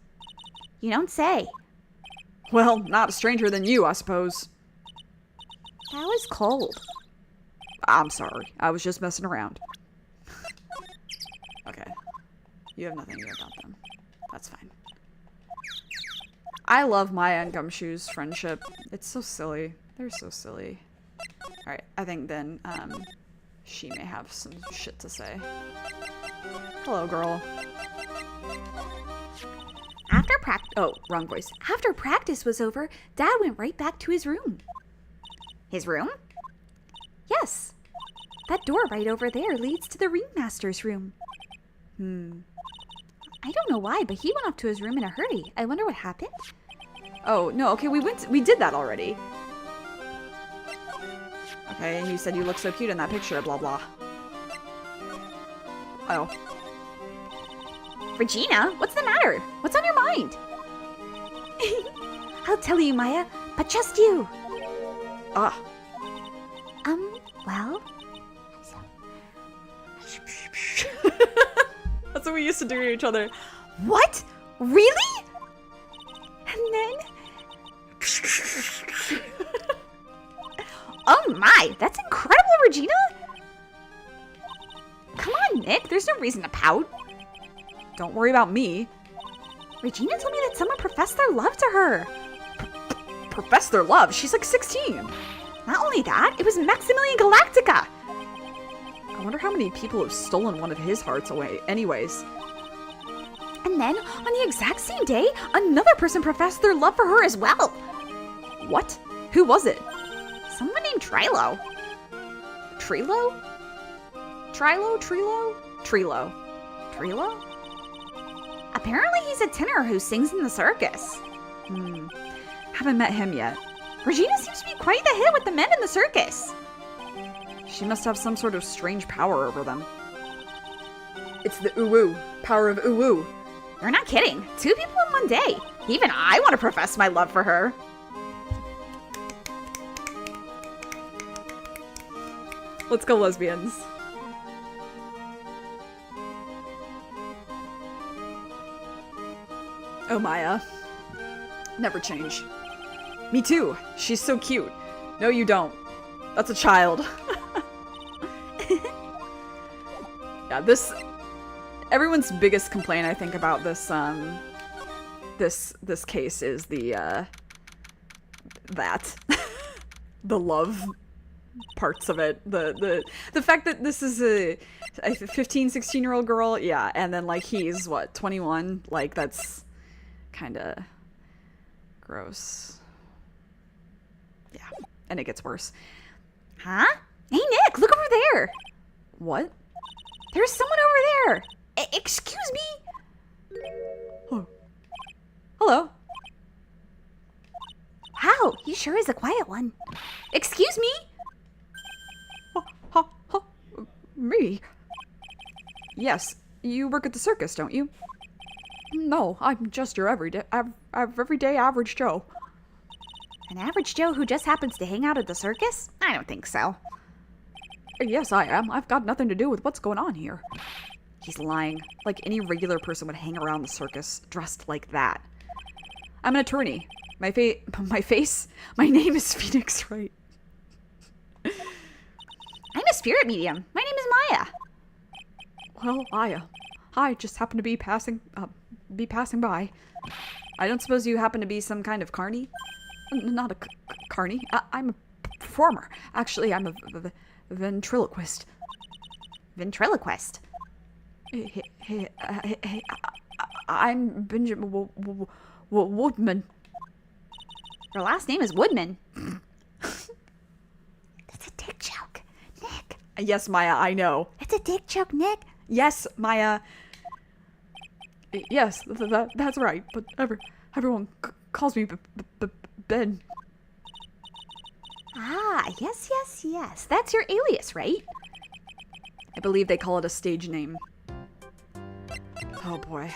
You don't say. Well, not a stranger than you, I suppose. That was cold. I'm sorry. I was just messing around. Okay. You have nothing here about them. That's fine. I love Maya and Gumshoe's friendship. It's so silly. They're so silly. Alright, I think then, she may have some shit to say. Hello, girl. Oh, wrong voice. After practice was over, Dad went right back to his room. His room? Yes. That door right over there leads to the ringmaster's room. I don't know why, but he went off to his room in a hurry. I wonder what happened. Oh, no, okay, we did that already. Okay, and you said you look so cute in that picture, blah blah. Oh. Regina, what's the matter? What's on your mind? I'll tell you, Maya, but just you. Ah. Well... That's what we used to do to each other. What? Really? And then... Oh my, that's incredible, Regina! Come on, Nick, there's no reason to pout. Don't worry about me. Regina told me that someone professed their love to her. Profess their love? She's like 16. Not only that, it was Maximilian Galactica. I wonder how many people have stolen one of his hearts away anyways. And then, on the exact same day, another person professed their love for her as well. What? Who was it? Someone named Trilo. Trilo? Trilo? Trilo? Trilo. Trilo? Apparently he's a tenor who sings in the circus. Haven't met him yet. Regina seems to be quite the hit with the men in the circus. She must have some sort of strange power over them. It's the uwu. Power of uwu. You're not kidding. 2 people in one day. Even I want to profess my love for her. Let's go, lesbians. Oh, Maya. Never change. Me too. She's so cute. No, you don't. That's a child. Yeah, this... Everyone's biggest complaint, I think, about this, this case is the, that. The love parts of it. The fact that this is a 15, 16-year-old girl, yeah, and then, like, he's, what, 21? Like, that's kinda gross. Yeah, and it gets worse. Huh? Hey, Nick, look over there. What? There's someone over there. Excuse me? Oh. Hello. Wow, he sure is a quiet one. Excuse me? Me? Yes, you work at the circus, don't you? No, I'm just your everyday average Joe. An average Joe who just happens to hang out at the circus? I don't think so. Yes, I am. I've got nothing to do with what's going on here. He's lying. Like any regular person would hang around the circus dressed like that. I'm an attorney. My name is Phoenix Wright. I'm a spirit medium. My name is Maya. Well, I just happen to be passing by. I don't suppose you happen to be some kind of carny? Not a carny. I'm a performer. Actually, I'm a ventriloquist. Ventriloquist? Hey, I'm Benjamin Woodman. Your last name is Woodman. That's a dick joke, Nick. Yes, Maya, I know. It's a dick joke, Nick. Yes, Maya. Yes, that's right. But everyone calls me Ben. Ah, yes. That's your alias, right? I believe they call it a stage name. Oh boy.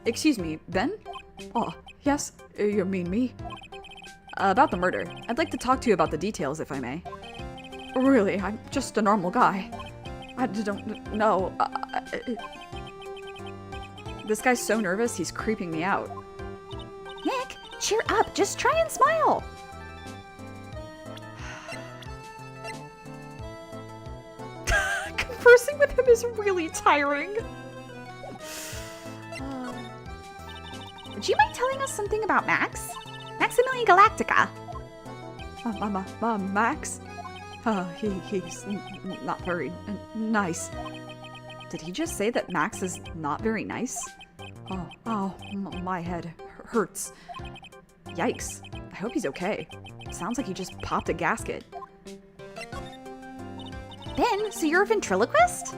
Excuse me, Ben? Oh, yes, you mean me? About the murder. I'd like to talk to you about the details, if I may. Really, I'm just a normal guy. I don't know. This guy's so nervous, he's creeping me out. Nick, cheer up. Just try and smile. Conversing with him is really tiring. Would you mind telling us something about Max? Maximilian Galactica. Max? He's not very nice. Did he just say that Max is not very nice? My head hurts. Yikes. I hope he's okay. Sounds like he just popped a gasket. Ben, so you're a ventriloquist?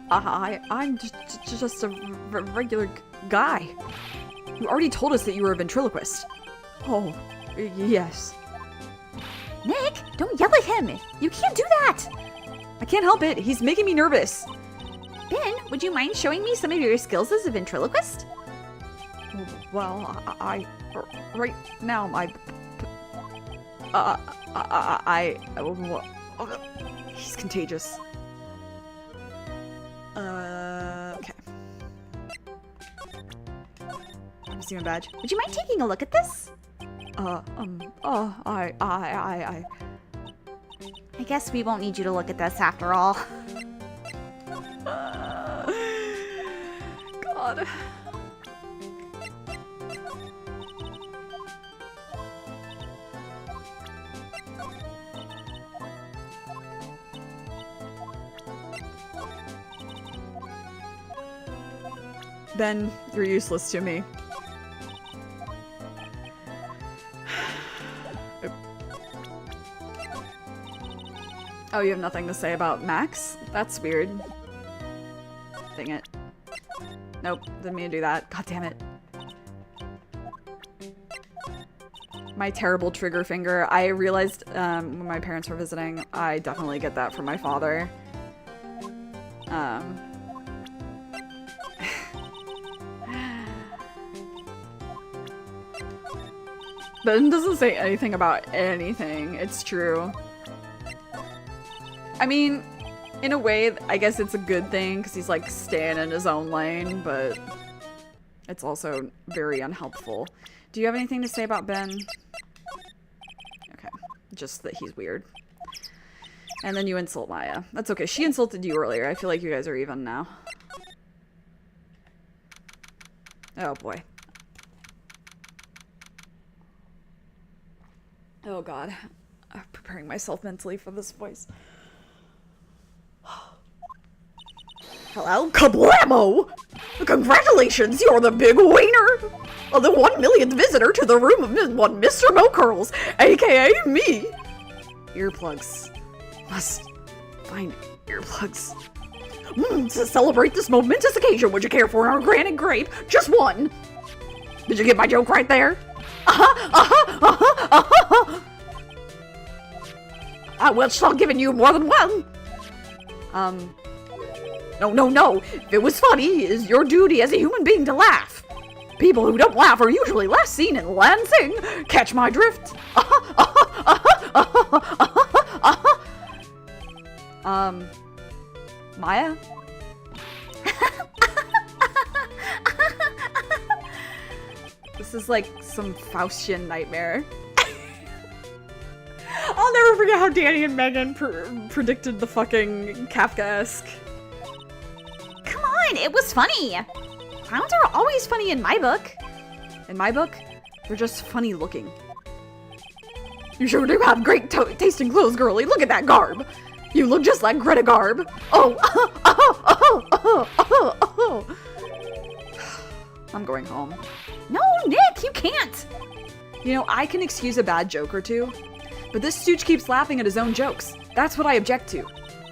I'm just a regular guy. You already told us that you were a ventriloquist. Oh, yes. Nick, don't yell at him. You can't do that. I can't help it. He's making me nervous. Ben, would you mind showing me some of your skills as a ventriloquist? Well, right now, he's contagious. Okay. Let me see my badge. Would you mind taking a look at this? I guess we won't need you to look at this after all. God. Ben, you're useless to me. Oh, you have nothing to say about Max? That's weird. Dang it. Nope, didn't mean to do that. God damn it. My terrible trigger finger. I realized when my parents were visiting, I definitely get that from my father. Ben doesn't say anything about anything. It's true. I mean, in a way, I guess it's a good thing because he's like staying in his own lane, but it's also very unhelpful. Do you have anything to say about Ben? Okay, just that he's weird. And then you insult Maya. That's okay. She insulted you earlier. I feel like you guys are even now. Oh boy. Oh god. I'm preparing myself mentally for this voice. Hello? Kablamo! Congratulations, you're the big winner! The 1 millionth visitor to the room of one Mr. Mocurls, aka me! Earplugs. Must find earplugs. To celebrate this momentous occasion, would you care for an organic grape? Just one! Did you get my joke right there? I will start giving you more than one! No. If it was funny, it is your duty as a human being to laugh. People who don't laugh are usually last seen in Lansing. Catch my drift? Maya? This is like some Faustian nightmare. I'll never forget how Danny and Megan predicted the fucking Kafkaesque. Come on, it was funny. Clowns are always funny in my book. In my book, they're just funny looking. You sure do have great tasting clothes, girlie. Look at that garb. You look just like Greta Garb. Oh. I'm going home. No, Nick, you can't. You know, I can excuse a bad joke or two, but this stooge keeps laughing at his own jokes. That's what I object to.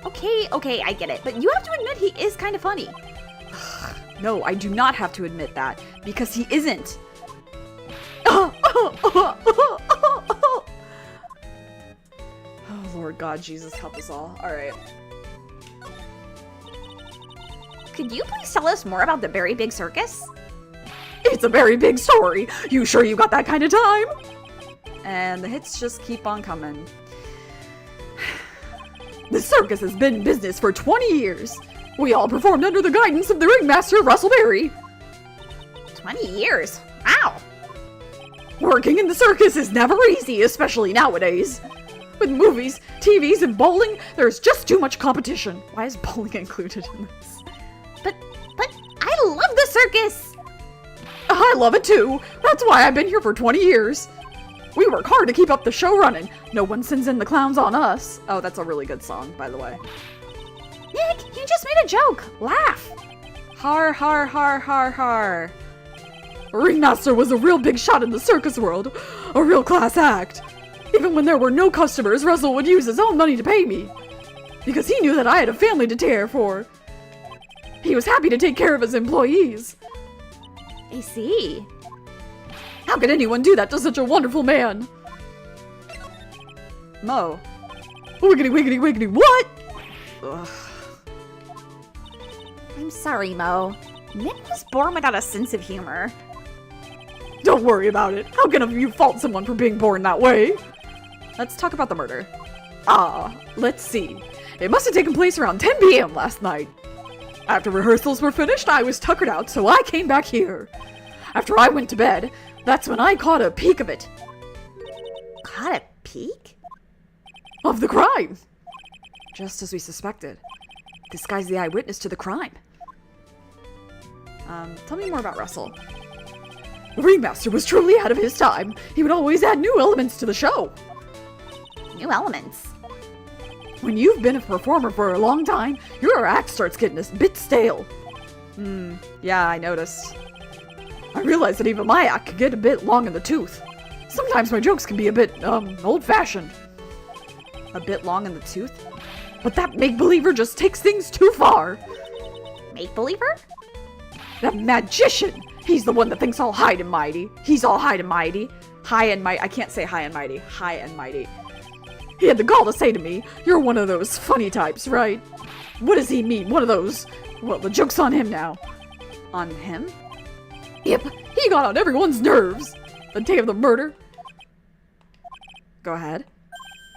Okay, I get it. But you have to admit he is kind of funny. No, I do not have to admit that, because he isn't. Oh, Lord God, Jesus, help us all. Alright. Could you please tell us more about the Very Big Circus? It's a very big story. You sure you got that kind of time? And the hits just keep on coming. The circus has been in business for 20 years. We all performed under the guidance of the ringmaster, Russell Berry. 20 years? Wow. Working in the circus is never easy, especially nowadays. With movies, TVs, and bowling, there's just too much competition. Why is bowling included in this? But I love the circus. I love it too. That's why I've been here for 20 years. We work hard to keep up the show running. No one sends in the clowns on us. Oh, that's a really good song, by the way. Nick, you just made a joke. Laugh. Har, har, har, har, har. Ringmaster was a real big shot in the circus world. A real class act. Even when there were no customers, Russell would use his own money to pay me. Because he knew that I had a family to care for. He was happy to take care of his employees. I see. How could anyone do that to such a wonderful man? Mo. Wiggity, wiggity, wiggity, what? Ugh. I'm sorry, Mo. Nick was born without a sense of humor. Don't worry about it. How can you fault someone for being born that way? Let's talk about the murder. Let's see. It must have taken place around 10 p.m. last night. After rehearsals were finished, I was tuckered out, so I came back here. After I went to bed, that's when I caught a peek of it. Caught a peek? Of the crime. Just as we suspected. This guy's the eyewitness to the crime. Tell me more about Russell. The ringmaster was truly ahead of his time. He would always add new elements to the show. New elements? When you've been a performer for a long time, your act starts getting a bit stale. Yeah, I noticed. I realized that even my act could get a bit long in the tooth. Sometimes my jokes can be a bit, old-fashioned. A bit long in the tooth? But that make-believer just takes things too far. Make-believer? That magician! He's the one that thinks all high and mighty. He's all high and mighty. High and mighty. I can't say high and mighty. High and mighty. He had the gall to say to me, "You're one of those funny types, right?" What does he mean? One of those? Well, the joke's on him now. On him? Yep, he got on everyone's nerves. The day of the murder. Go ahead.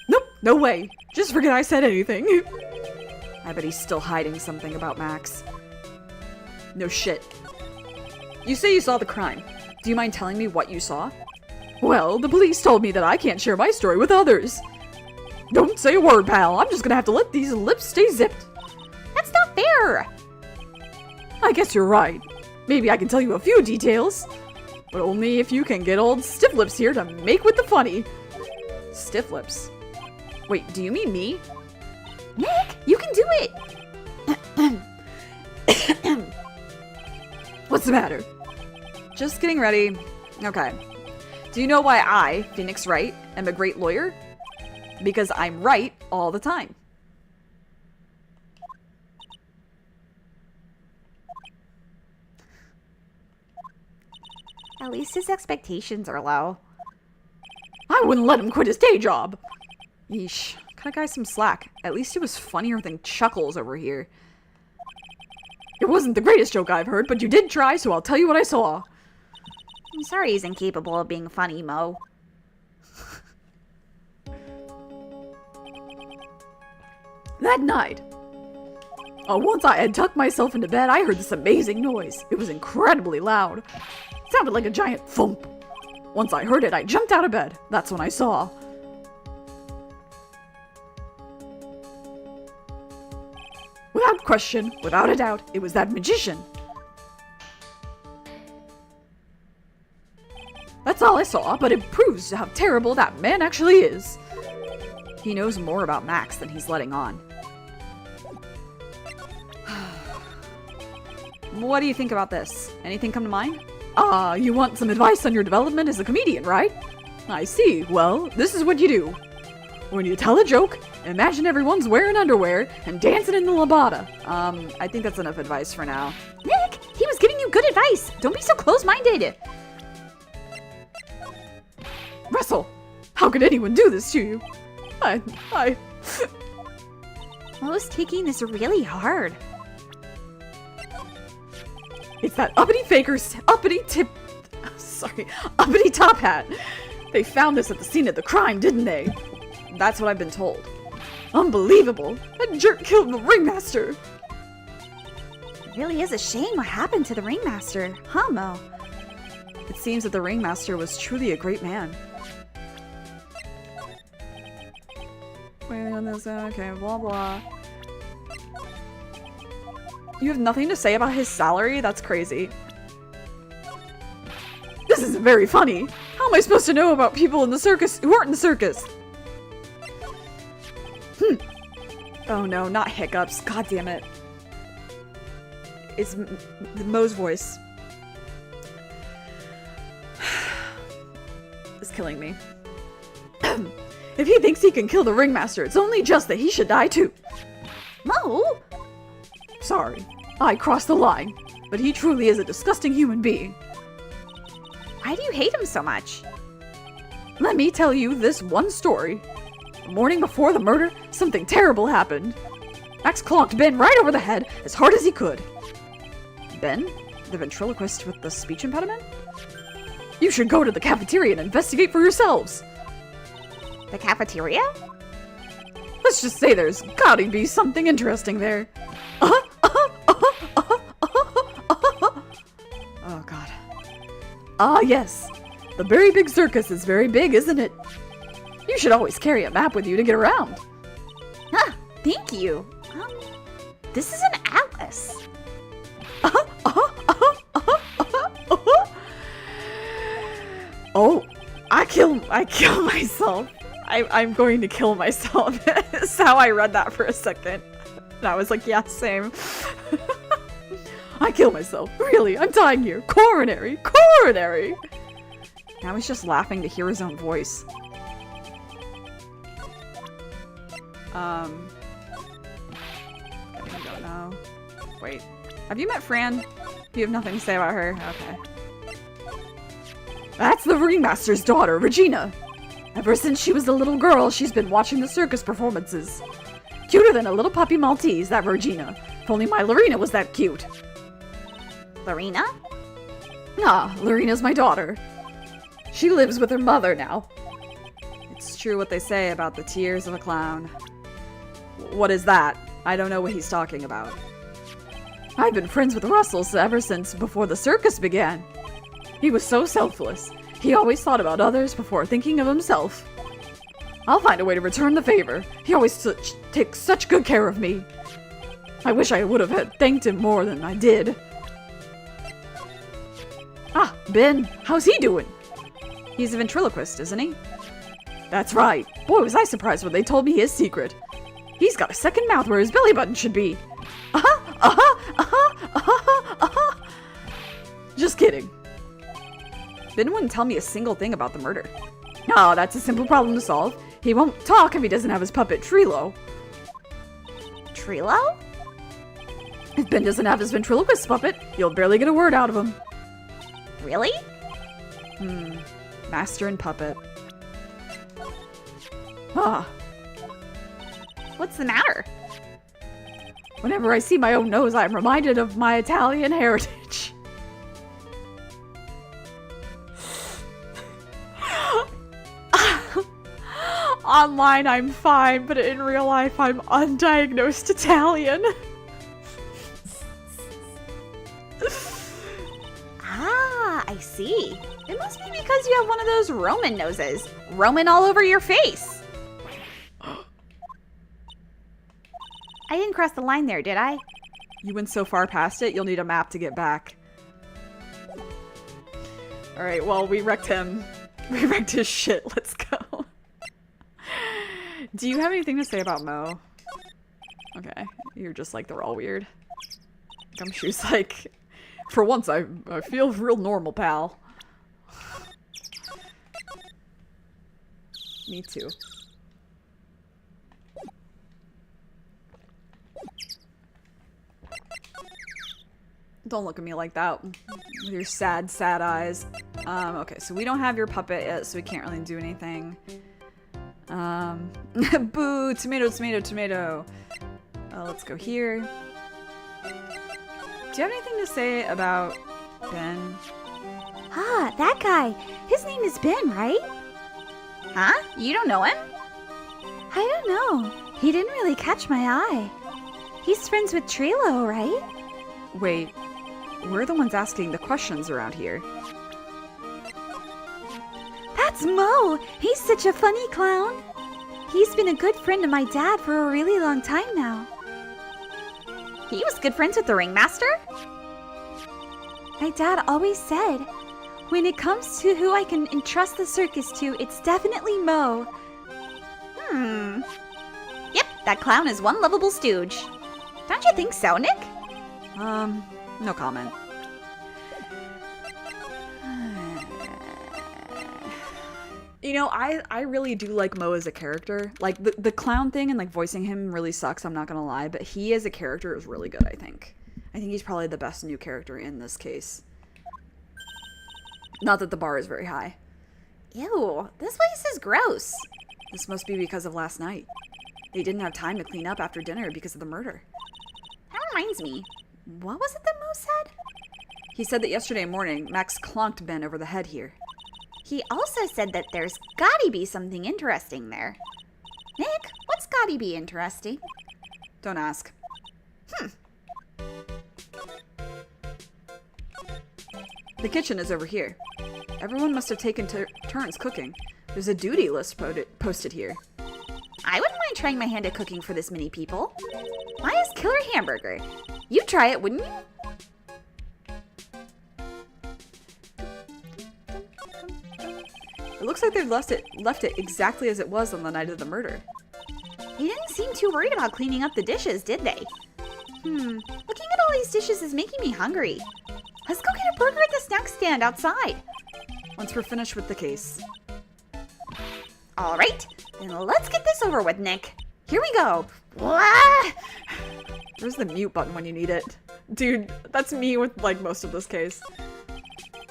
Nope, no way. Just forget I said anything. I bet he's still hiding something about Max. No shit. You say you saw the crime. Do you mind telling me what you saw? Well, the police told me that I can't share my story with others. Don't say a word, pal. I'm just gonna have to let these lips stay zipped. That's not fair. I guess you're right. Maybe I can tell you a few details. But only if you can get old Stiff Lips here to make with the funny. Stiff Lips? Wait, do you mean me? Nick, you can do it. What's the matter? Just getting ready. Okay. Do you know why I, Phoenix Wright, am a great lawyer? Because I'm right all the time. At least his expectations are low. I wouldn't let him quit his day job. Yeesh. Cut a guy some slack. At least it was funnier than Chuckles over here. It wasn't the greatest joke I've heard, but you did try, so I'll tell you what I saw. I'm sorry he's incapable of being funny, Mo. That night, once I had tucked myself into bed, I heard this amazing noise. It was incredibly loud. It sounded like a giant thump. Once I heard it, I jumped out of bed. That's when I saw. Without question, without a doubt, it was that magician. That's all I saw, but it proves how terrible that man actually is. He knows more about Max than he's letting on. What do you think about this? Anything come to mind? Ah, you want some advice on your development as a comedian, right? I see. Well, this is what you do. When you tell a joke, imagine everyone's wearing underwear and dancing in the labada. I think that's enough advice for now. Nick, he was giving you good advice. Don't be so close-minded. Russell, how could anyone do this to you? Mo's taking this really hard. It's that uppity uppity top hat. They found this at the scene of the crime, didn't they? That's what I've been told. Unbelievable! That jerk killed the ringmaster! It really is a shame what happened to the ringmaster, huh, Mo? It seems that the ringmaster was truly a great man. Waiting on this, okay, blah blah. You have nothing to say about his salary? That's crazy. This isn't very funny. How am I supposed to know about people in the circus who aren't in the circus? Oh no, not hiccups. God damn it. It's Mo's voice. It's killing me. If he thinks he can kill the ringmaster, it's only just that he should die too. Mo? Sorry, I crossed the line, but he truly is a disgusting human being. Why do you hate him so much? Let me tell you this one story. The morning before the murder, something terrible happened. Max clonked Ben right over the head as hard as he could. Ben? The ventriloquist with the speech impediment? You should go to the cafeteria and investigate for yourselves. The cafeteria? Let's just say there's gotta be something interesting there. Oh god. Ah yes, the very big circus is very big, isn't it? You should always carry a map with you to get around. Huh, thank you. This is an atlas. Oh, I kill myself. I'm going to kill myself. That's how I read that for a second. And I was like, yeah, same. I kill myself. Really, I'm dying here. Coronary. Now he's just laughing to hear his own voice. Wait. Have you met Fran? You have nothing to say about her? Okay. That's the ringmaster's daughter, Regina. Ever since she was a little girl, she's been watching the circus performances. Cuter than a little puppy Maltese, that Regina. If only my Lorena was that cute. Lorena? Ah, Lorena's my daughter. She lives with her mother now. It's true what they say about the tears of a clown. What is that? I don't know what he's talking about. I've been friends with Russell ever since before the circus began. He was so selfless. He always thought about others before thinking of himself. I'll find a way to return the favor. He always takes such good care of me. I wish I would have thanked him more than I did. Ah, Ben, how's he doing? He's a ventriloquist, isn't he? That's right. Boy, was I surprised when they told me his secret. He's got a second mouth where his belly button should be. Just kidding. Ben wouldn't tell me a single thing about the murder. Oh, that's a simple problem to solve. He won't talk if he doesn't have his puppet Trilo. Trilo? If Ben doesn't have his ventriloquist puppet, you'll barely get a word out of him. Really? Master and puppet. Ah. What's the matter? Whenever I see my own nose, I'm reminded of my Italian heritage. Online, I'm fine, but in real life, I'm undiagnosed Italian. Ah, I see. It must be because you have one of those Roman noses. Roman all over your face. I didn't cross the line there, did I? You went so far past it, you'll need a map to get back. Alright, well, we wrecked him. We wrecked his shit. Let's go. Do you have anything to say about Mo? Okay, you're just like, they're all weird. Gumshoe's like, for once, I feel real normal, pal. Me too. Don't look at me like that with your sad, sad eyes. Okay, so we don't have your puppet yet, so we can't really do anything. Boo! Tomato, tomato, tomato. Let's go here. Do you have anything to say about Ben? Ah, that guy. His name is Ben, right? Huh? You don't know him? I don't know. He didn't really catch my eye. He's friends with Trilo, right? Wait, we're the ones asking the questions around here. That's Mo! He's such a funny clown. He's been a good friend of my dad for a really long time now. He was good friends with the ringmaster? My dad always said, when it comes to who I can entrust the circus to, it's definitely Mo. Yep, that clown is one lovable stooge. Don't you think so, Nick? No comment. You know, I really do like Mo as a character. Like, the clown thing and, like, voicing him really sucks, I'm not gonna lie. But he as a character is really good, I think. I think he's probably the best new character in this case. Not that the bar is very high. Ew, this place is gross. This must be because of last night. They didn't have time to clean up after dinner because of the murder. That reminds me. What was it that Mo said? He said that yesterday morning, Max clonked Ben over the head here. He also said that there's gotta be something interesting there. Nick, what's gotta be interesting? Don't ask. The kitchen is over here. Everyone must have taken turns cooking. There's a duty list posted here. I wouldn't mind trying my hand at cooking for this many people. Maya's killer hamburger. You'd try it, wouldn't you? It looks like they've left it exactly as it was on the night of the murder. They didn't seem too worried about cleaning up the dishes, did they? Looking at all these dishes is making me hungry. Let's go get a burger at the snack stand outside. Once we're finished with the case. All right, then let's get this over with, Nick. Here we go. Wah! Where's the mute button when you need it? Dude, that's me with, like, most of this case.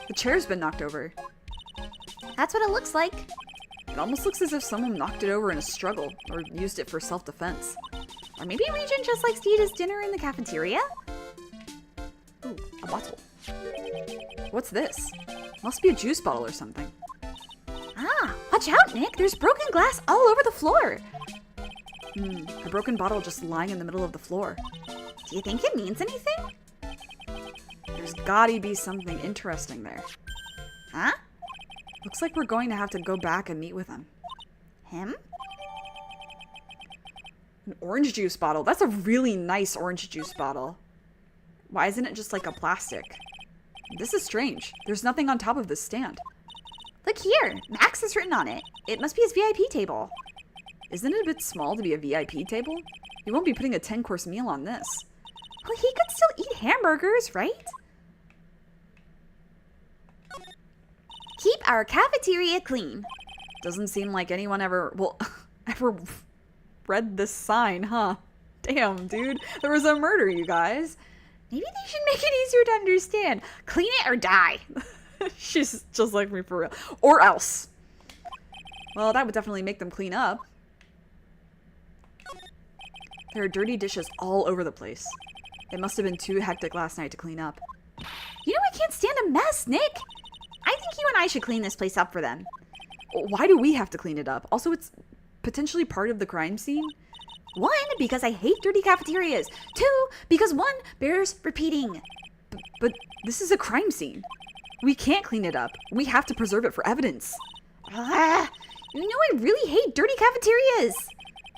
The chair's been knocked over. That's what it looks like. It almost looks as if someone knocked it over in a struggle, or used it for self-defense. Or maybe Regent just likes to eat his dinner in the cafeteria? Ooh, a bottle. What's this? Must be a juice bottle or something. Ah, watch out, Nick. There's broken glass all over the floor. A broken bottle just lying in the middle of the floor. Do you think it means anything? There's gotta be something interesting there. Huh? Looks like we're going to have to go back and meet with him. Him? An orange juice bottle. That's a really nice orange juice bottle. Why isn't it just like a plastic? This is strange. There's nothing on top of this stand. Look here. Max is written on it. It must be his VIP table. Isn't it a bit small to be a VIP table? You won't be putting a 10-course meal on this. Well, he could still eat hamburgers, right? Keep our cafeteria clean. Doesn't seem like anyone ever, well, ever read this sign, huh? Damn, dude. There was a murder, you guys. Maybe they should make it easier to understand. Clean it or die. She's just like me for real. Or else. Well, that would definitely make them clean up. There are dirty dishes all over the place. It must have been too hectic last night to clean up. You know I can't stand a mess, Nick. I think you and I should clean this place up for them. Why do we have to clean it up? Also, it's potentially part of the crime scene. 1, because I hate dirty cafeterias. 2, because 1 bears repeating. But this is a crime scene. We can't clean it up. We have to preserve it for evidence. You know I really hate dirty cafeterias.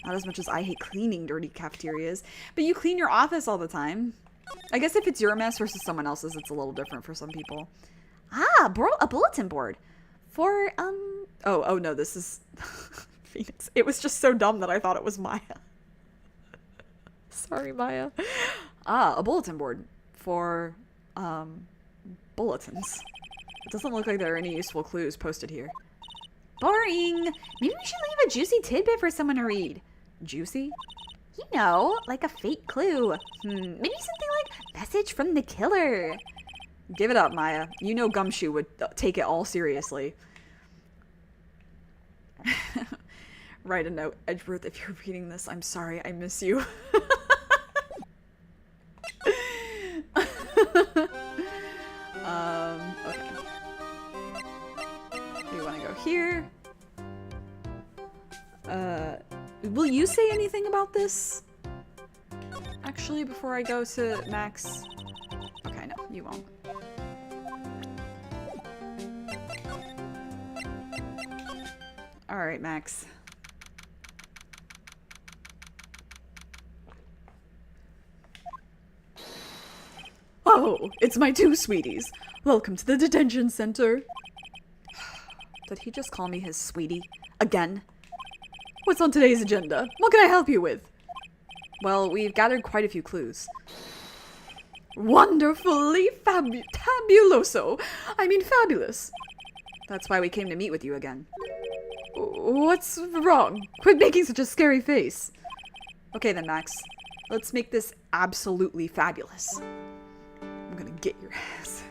Not as much as I hate cleaning dirty cafeterias, but you clean your office all the time. I guess if it's your mess versus someone else's, it's a little different for some people. Ah, a bulletin board. For, Oh no, this is Phoenix. It was just so dumb that I thought it was Maya. Sorry, Maya. A bulletin board for, bulletins. It doesn't look like there are any useful clues posted here. Boring. Maybe we should leave a juicy tidbit for someone to read. Juicy? You know, like a fake clue. Maybe something like message from the killer. Give it up, Maya. You know Gumshoe would take it all seriously. Write a note. Edgeworth, if you're reading this, I'm sorry. I miss you. Okay. We want to go here. Will you say anything about this? Actually, before I go to Max. Okay, no, you won't. Alright, Max. Oh, it's my 2 sweeties. Welcome to the detention center. Did he just call me his sweetie? Again? What's on today's agenda? What can I help you with? Well, we've gathered quite a few clues. Wonderfully fabuloso. I mean fabulous. That's why we came to meet with you again. What's wrong? Quit making such a scary face. Okay then, Max. Let's make this absolutely fabulous. I'm gonna get your ass.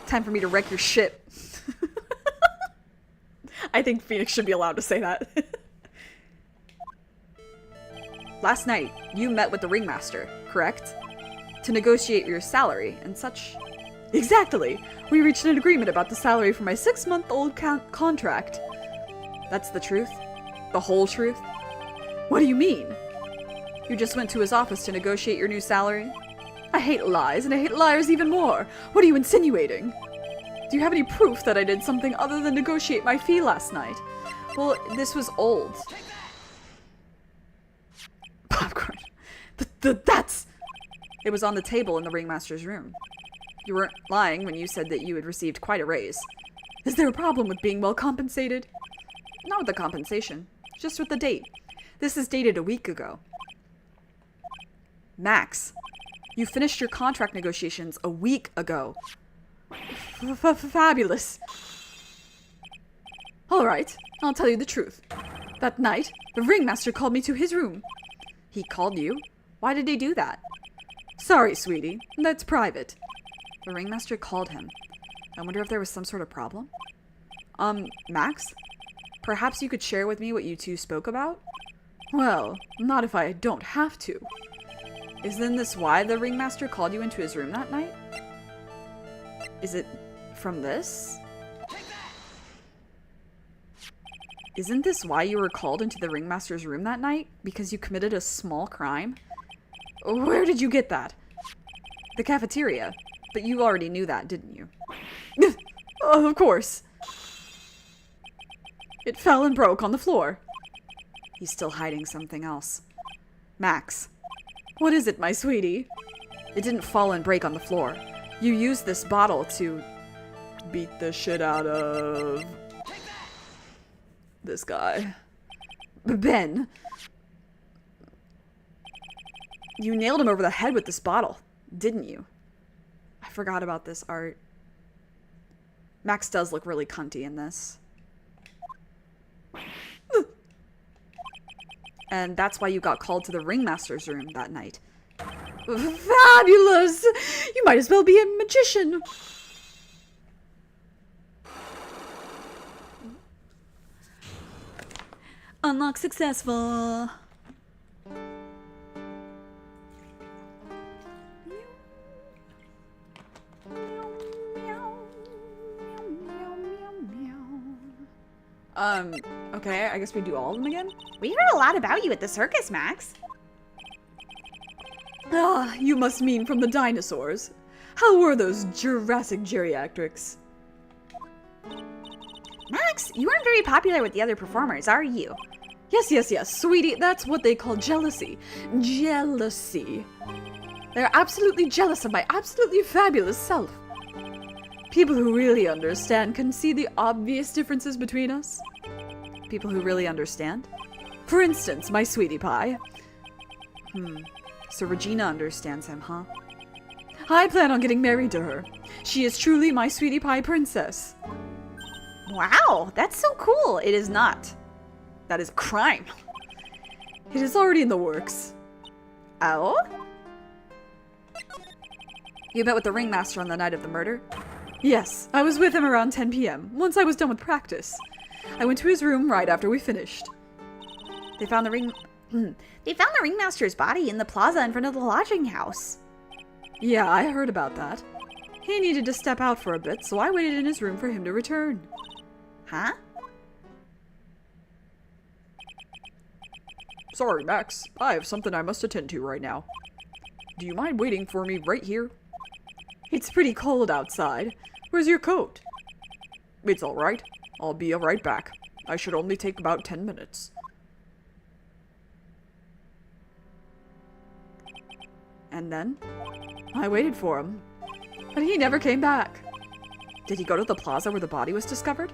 Time for me to wreck your shit. I think Phoenix should be allowed to say that. Last night, you met with the ringmaster, correct? To negotiate your salary and such. Exactly! We reached an agreement about the salary for my 6-month-old contract. That's the truth? The whole truth? What do you mean? You just went to his office to negotiate your new salary? I hate lies, and I hate liars even more. What are you insinuating? Do you have any proof that I did something other than negotiate my fee last night? Well, this was old. Popcorn. That's... It was on the table in the ringmaster's room. You weren't lying when you said that you had received quite a raise. Is there a problem with being well compensated? Not with the compensation, just with the date. This is dated a week ago. Max, you finished your contract negotiations a week ago. Fabulous. Alright, I'll tell you the truth. That night, the ringmaster called me to his room. He called you? Why did he do that? Sorry, sweetie. That's private. The ringmaster called him. I wonder if there was some sort of problem? Max? Perhaps you could share with me what you two spoke about? Well, not if I don't have to. Isn't this why the ringmaster called you into his room that night? Is it from this? Isn't this why you were called into the ringmaster's room that night? Because you committed a small crime? Where did you get that? The cafeteria. But you already knew that, didn't you? Of course. It fell and broke on the floor. He's still hiding something else. Max. What is it, my sweetie? It didn't fall and break on the floor. You used this bottle to beat the shit out of this guy. Ben. You nailed him over the head with this bottle, didn't you? I forgot about this art. Max does look really cunty in this. And that's why you got called to the ringmaster's room that night. Fabulous! You might as well be a magician. Unlock successful. Okay, I guess we do all of them again? We heard a lot about you at the circus, Max. Ah, you must mean from the dinosaurs. How were those Jurassic geriatrics? Max, you aren't very popular with the other performers, are you? Yes, sweetie, that's what they call jealousy. Jealousy. They're absolutely jealous of my absolutely fabulous self. People who really understand can see the obvious differences between us. People who really understand? For instance, my sweetie pie. So Regina understands him, huh? I plan on getting married to her. She is truly my sweetie pie princess. Wow, that's so cool. It is not. That is a crime. It is already in the works. Oh? You met with the ringmaster on the night of the murder? Yes, I was with him around 10 p.m., once I was done with practice. I went to his room right after we finished. They found the ringmaster's body in the plaza in front of the lodging house. Yeah, I heard about that. He needed to step out for a bit, so I waited in his room for him to return. Huh? Sorry, Max. I have something I must attend to right now. Do you mind waiting for me right here? It's pretty cold outside. Where's your coat? It's all right. I'll be right back. I should only take about 10 minutes. And then, I waited for him. But he never came back. Did he go to the plaza where the body was discovered?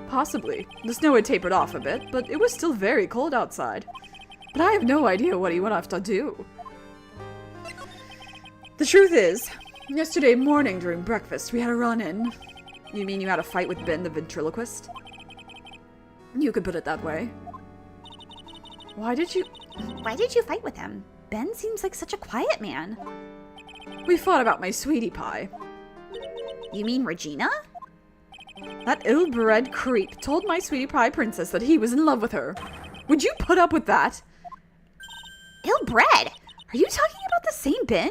Possibly. The snow had tapered off a bit, but it was still very cold outside. But I have no idea what he went off to do. The truth is, yesterday morning during breakfast, we had a run-in. You mean you had a fight with Ben the ventriloquist? You could put it that way. Why did you fight with him? Ben seems like such a quiet man. We fought about my sweetie pie. You mean Regina? That ill-bred creep told my sweetie pie princess that he was in love with her. Would you put up with that? Ill-bred? Are you talking about the same Ben?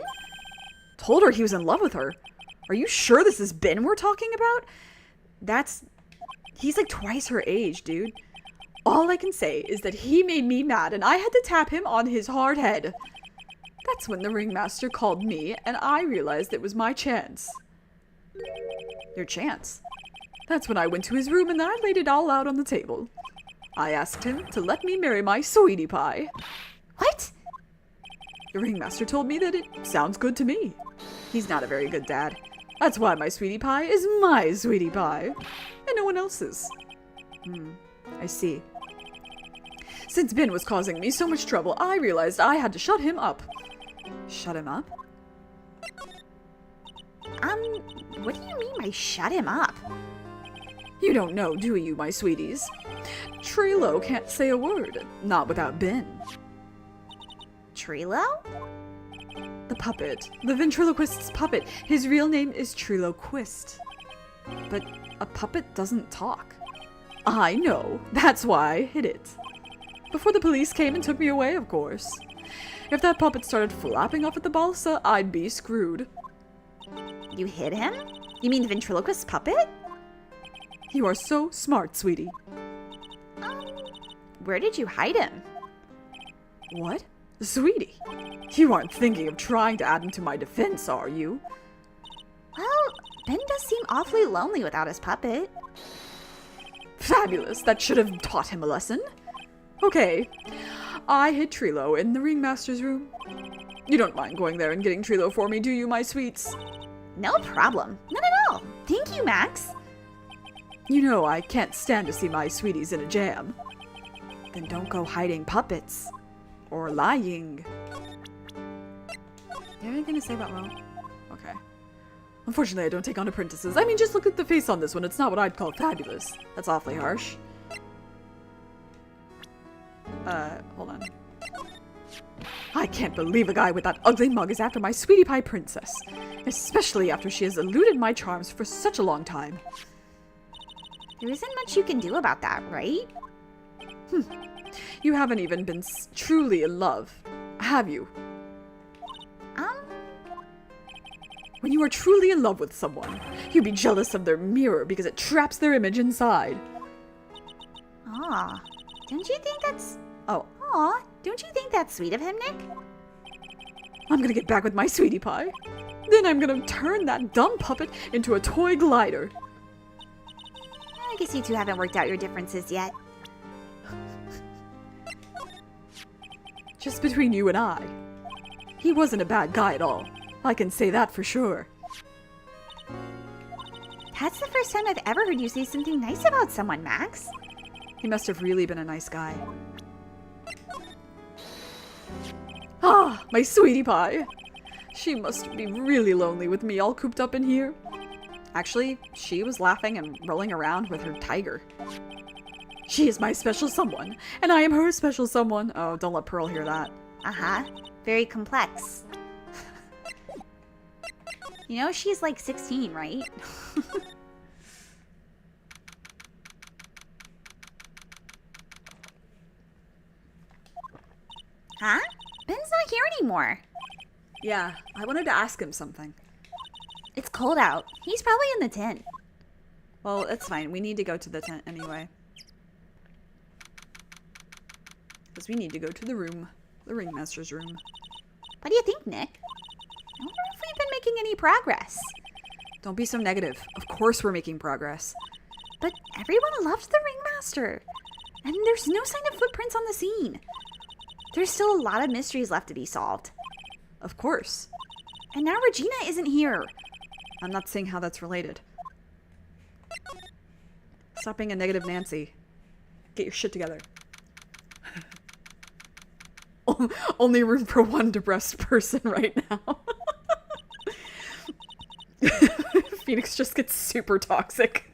Told her he was in love with her. Are you sure this is Ben we're talking about? He's like twice her age, dude. All I can say is that he made me mad and I had to tap him on his hard head. That's when the ringmaster called me and I realized it was my chance. Your chance? That's when I went to his room and I laid it all out on the table. I asked him to let me marry my sweetie pie. What? The ringmaster told me that it sounds good to me. He's not a very good dad. That's why my sweetie pie is my sweetie pie, and no one else's. I see. Since Ben was causing me so much trouble, I realized I had to shut him up. Shut him up? What do you mean by shut him up? You don't know, do you, my sweeties? Trilo can't say a word, not without Ben. Trilo? The puppet. The ventriloquist's puppet. His real name is Triloquist. But a puppet doesn't talk. I know. That's why I hid it. Before the police came and took me away, of course. If that puppet started flapping off at the balsa, I'd be screwed. You hid him? You mean the ventriloquist's puppet? You are so smart, sweetie. Where did you hide him? What? Sweetie, you aren't thinking of trying to add him to my defense, are you? Well, Ben does seem awfully lonely without his puppet. Fabulous. That should have taught him a lesson. Okay. I hid Trilo in the ringmaster's room. You don't mind going there and getting Trilo for me, do you, my sweets? No problem. Not at all. Thank you, Max. You know I can't stand to see my sweeties in a jam. Then don't go hiding puppets. Or lying. Do you have anything to say about Ron? Okay. Unfortunately, I don't take on apprentices. I mean, just look at the face on this one. It's not what I'd call fabulous. That's awfully harsh. Hold on. I can't believe a guy with that ugly mug is after my sweetie pie princess. Especially after she has eluded my charms for such a long time. There isn't much you can do about that, right? You haven't even been truly in love, have you? When you are truly in love with someone, you'd be jealous of their mirror because it traps their image inside. Don't you think that's... Aw, don't you think that's sweet of him, Nick? I'm gonna get back with my sweetie pie. Then I'm gonna turn that dumb puppet into a toy glider. I guess you two haven't worked out your differences yet. Just between you and I. He wasn't a bad guy at all. I can say that for sure. That's the first time I've ever heard you say something nice about someone, Max. He must have really been a nice guy. Ah, my sweetie pie. She must be really lonely with me all cooped up in here. Actually, she was laughing and rolling around with her tiger. She is my special someone, and I am her special someone. Oh, don't let Pearl hear that. Very complex. You know, she's like 16, right? Huh? Ben's not here anymore. Yeah, I wanted to ask him something. It's cold out. He's probably in the tent. Well, it's fine. We need to go to the tent anyway. Because we need to go to the room. The ringmaster's room. What do you think, Nick? I wonder if we've been making any progress. Don't be so negative. Of course we're making progress. But everyone loved the ringmaster. And there's no sign of footprints on the scene. There's still a lot of mysteries left to be solved. Of course. And now Regina isn't here. I'm not seeing how that's related. Stop being a negative Nancy. Get your shit together. Only room for one depressed person right now. Phoenix just gets super toxic.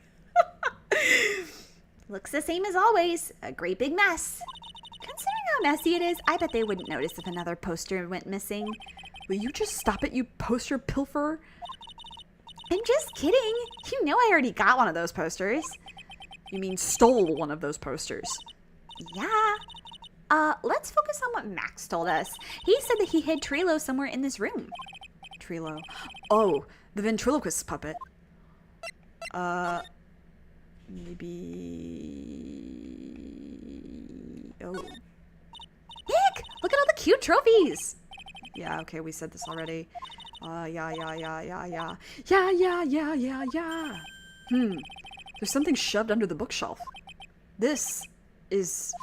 Looks the same as always. A great big mess. Considering how messy it is, I bet they wouldn't notice if another poster went missing. Will you just stop it, you poster pilferer? I'm just kidding. You know I already got one of those posters. You mean stole one of those posters? Yeah. Let's focus on what Max told us. He said that he hid Trilo somewhere in this room. Trilo. Oh, the ventriloquist puppet. Maybe... Oh. Nick! Look at all the cute trophies! Yeah, okay, we said this already. Yeah. There's something shoved under the bookshelf. This is...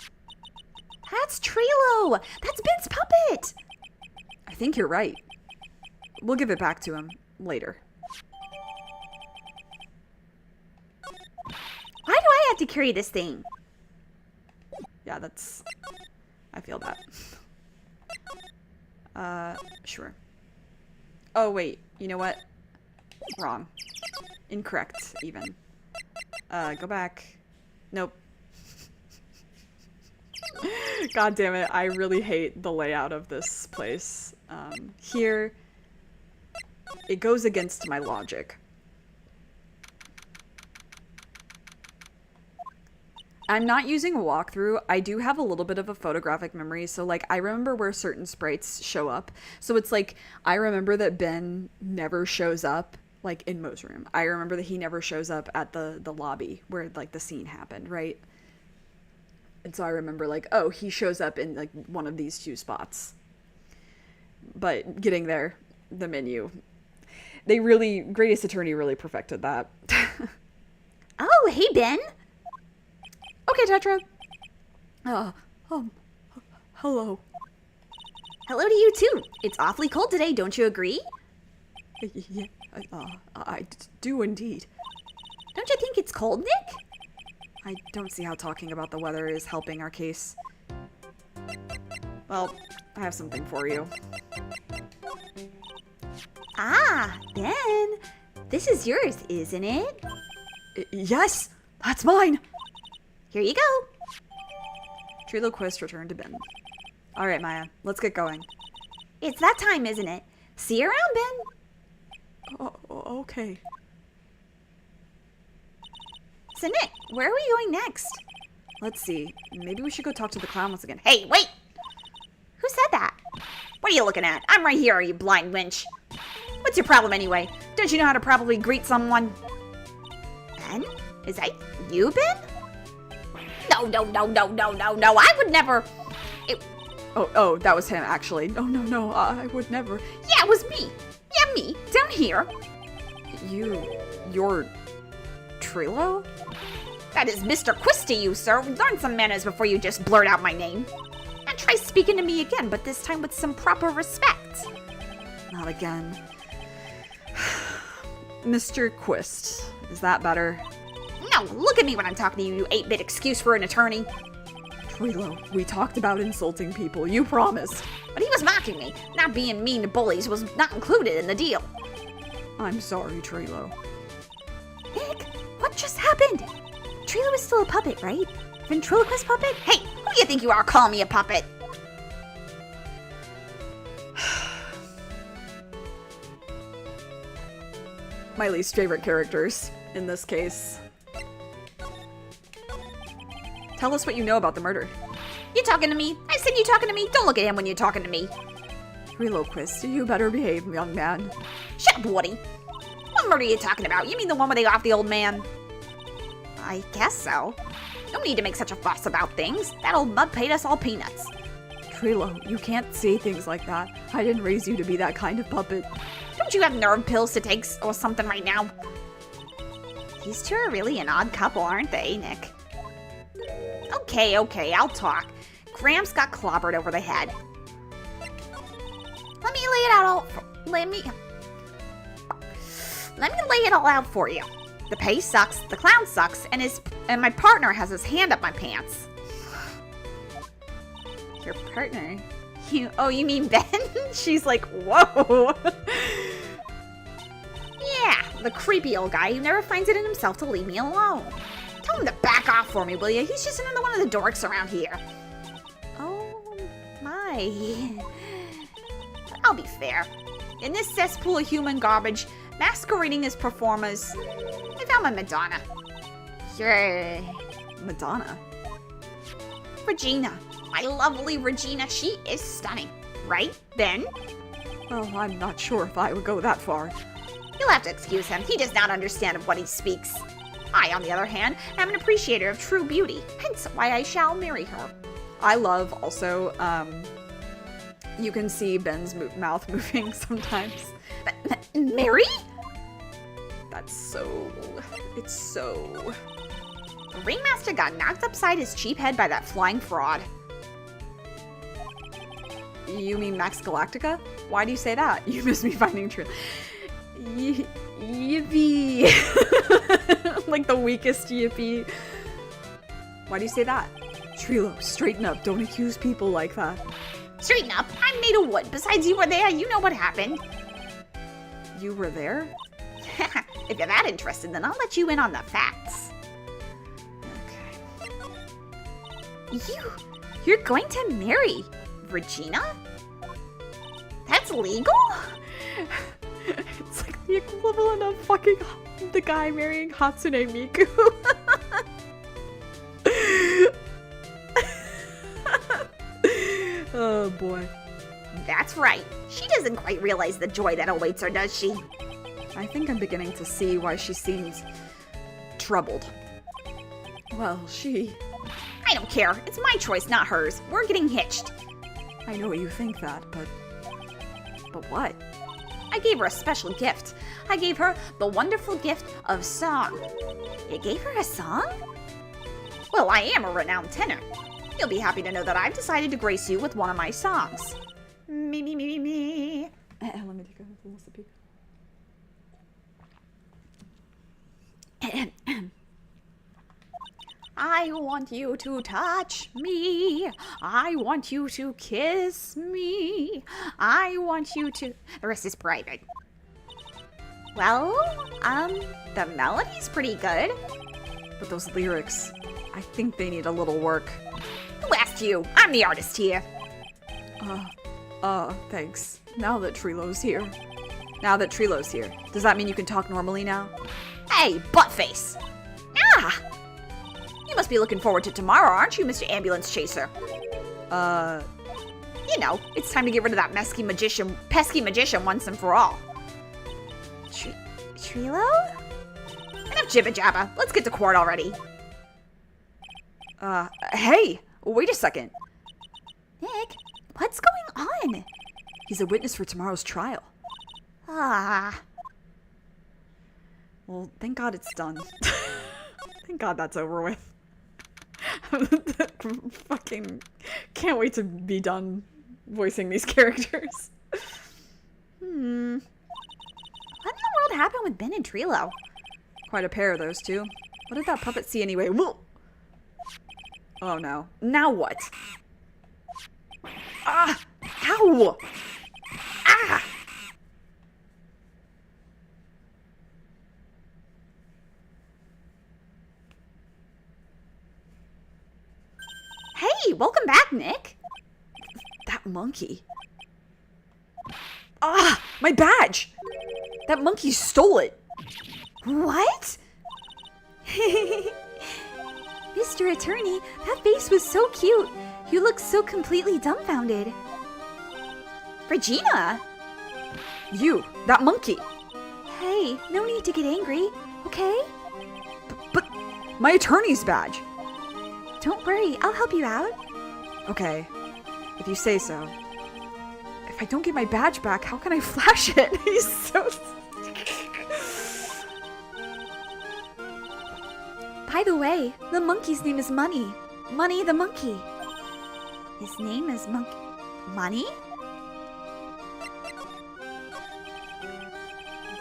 That's Trilo! That's Ben's puppet! I think you're right. We'll give it back to him later. Why do I have to carry this thing? Yeah, that's... I feel that. Sure. Oh, wait. You know what? Wrong. Incorrect, even. Go back. Nope. God damn it, I really hate the layout of this place. Here, it goes against my logic. I'm not using a walkthrough. I do have a little bit of a photographic memory, so like I remember where certain sprites show up. So it's like I remember that Ben never shows up like in Mo's room. I remember that he never shows up at the lobby where like the scene happened, right? And so I remember like, oh, he shows up in like one of these two spots. But getting there, the menu, Greatest Attorney really perfected that. Oh, hey, Ben. Okay, Tetra. Hello. Hello to you, too. It's awfully cold today, don't you agree? Yeah, I do indeed. Don't you think it's cold, Nick? I don't see how talking about the weather is helping our case. Well, I have something for you. Ah, Ben. This is yours, isn't it? Yes, that's mine. Here you go. Triloquist returned to Ben. All right, Maya, let's get going. It's that time, isn't it? See you around, Ben. Oh, okay. So, Nick, where are we going next? Let's see. Maybe we should go talk to the clown once again. Hey, wait! Who said that? What are you looking at? I'm right here, you blind wench. What's your problem anyway? Don't you know how to properly greet someone? Ben? Is that you, Ben? No, I would never. Oh, that was him, actually. No, I would never. Yeah, it was me. Yeah, me. Down here. You're Trilo? That is Mr. Quist to you, sir. Learn some manners before you just blurt out my name. And try speaking to me again, but this time with some proper respect. Not again. Mr. Quist. Is that better? No, look at me when I'm talking to you, you 8-bit excuse for an attorney. Trilo, we talked about insulting people. You promised. But he was mocking me. Not being mean to bullies was not included in the deal. I'm sorry, Trilo. Nick, what just happened? Trilo is still a puppet, right? Ventriloquist puppet? Hey, who do you think you are calling me a puppet? My least favorite characters in this case. Tell us what you know about the murder. You talking to me? I said you talking to me? Don't look at him when you're talking to me. Triloquist, you better behave, young man. Shut up, Woody. What murder are you talking about? You mean the one where they got off the old man? I guess so. No need to make such a fuss about things. That old mug paid us all peanuts. Trilo, you can't say things like that. I didn't raise you to be that kind of puppet. Don't you have nerve pills to take or something right now? These two are really an odd couple, aren't they, Nick? Okay, I'll talk. Gramps got clobbered over the head. Let me lay it all out for you. The pay sucks, the clown sucks, and my partner has his hand up my pants. Your partner? You mean Ben? She's like, whoa. Yeah, the creepy old guy who never finds it in himself to leave me alone. Tell him to back off for me, will you? He's just another one of the dorks around here. Oh, my. I'll be fair. In this cesspool of human garbage, masquerading as performers, I found my Madonna. Sure. Madonna? Regina. My lovely Regina. She is stunning. Right, Ben? Well, I'm not sure if I would go that far. You'll have to excuse him. He does not understand of what he speaks. I, on the other hand, am an appreciator of true beauty, hence why I shall marry her. I love, also, you can see Ben's mouth moving sometimes. Mary? It's so... The ringmaster got knocked upside his cheap head by that flying fraud. You mean Max Galactica? Why do you say that? You miss me finding true. Yippee. Like the weakest yippee. Why do you say that? Trilo, straighten up. Don't accuse people like that. Straighten up. I'm made of wood. Besides, you were there. You know what happened. You were there? If you're that interested, then I'll let you in on the facts. Okay. You're going to marry Regina? That's legal? It's like the equivalent of fucking the guy marrying Hatsune Miku. Oh boy. That's right. She doesn't quite realize the joy that awaits her, does she? I think I'm beginning to see why she seems troubled. Well, I don't care. It's my choice, not hers. We're getting hitched. I know you think that, but what? I gave her a special gift. I gave her the wonderful gift of song. You gave her a song? Well, I am a renowned tenor. You'll be happy to know that I've decided to grace you with one of my songs. Me, me, me, me, me. Let me take a little sip. I want you to touch me. I want you to kiss me. I want you to... The rest is private. Well, the melody's pretty good. But those lyrics, I think they need a little work. Who asked you? I'm the artist here. Thanks. Now that Trilo's here, does that mean you can talk normally now? Hey, buttface. Ah! You must be looking forward to tomorrow, aren't you, Mr. Ambulance Chaser? You know, it's time to get rid of that pesky magician once and for all. Trilo? Enough jibba-jabba. Let's get to court already. Hey! Wait a second. Nick, what's going on? He's a witness for tomorrow's trial. Ah. Well, thank God it's done. Thank God that's over with. Fucking can't wait to be done voicing these characters. What in the world happened with Ben and Trilo? Quite a pair of those two. What did that puppet see anyway? Whoa! Oh no. Now what? Ah! Ow! Ah! Hey, welcome back, Nick. That monkey. Ah! My badge! That monkey stole it! What? Mr. Attorney, that face was so cute. You look so completely dumbfounded. Regina! You! That monkey! Hey, no need to get angry, okay? But my attorney's badge! Don't worry, I'll help you out. Okay, if you say so. If I don't get my badge back, how can I flash it? He's so... By the way, the monkey's name is Money. Money the monkey. His name is Money?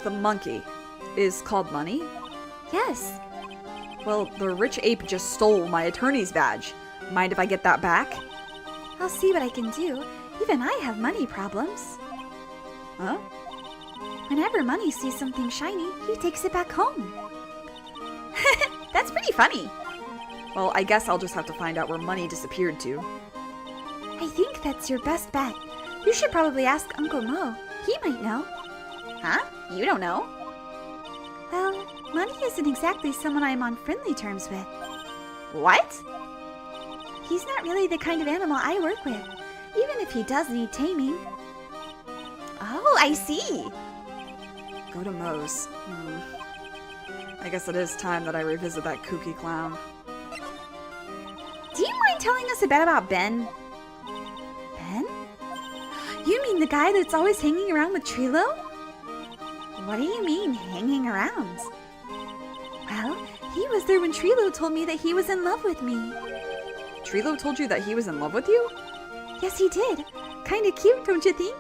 The monkey is called Money? Yes. Well, the rich ape just stole my attorney's badge. Mind if I get that back? I'll see what I can do. Even I have money problems. Huh? Whenever Money sees something shiny, he takes it back home. That's pretty funny. Well, I guess I'll just have to find out where Money disappeared to. I think that's your best bet. You should probably ask Uncle Mo. He might know. Huh? You don't know? Well, Money isn't exactly someone I'm on friendly terms with. What? He's not really the kind of animal I work with, even if he does need taming. Oh, I see. Go to Moe's. I guess it is time that I revisit that kooky clown. Do you mind telling us a bit about Ben? Ben? You mean the guy that's always hanging around with Trilo? What do you mean, hanging around? Well, he was there when Trilo told me that he was in love with me. Trilo told you that he was in love with you? Yes, he did. Kinda cute, don't you think?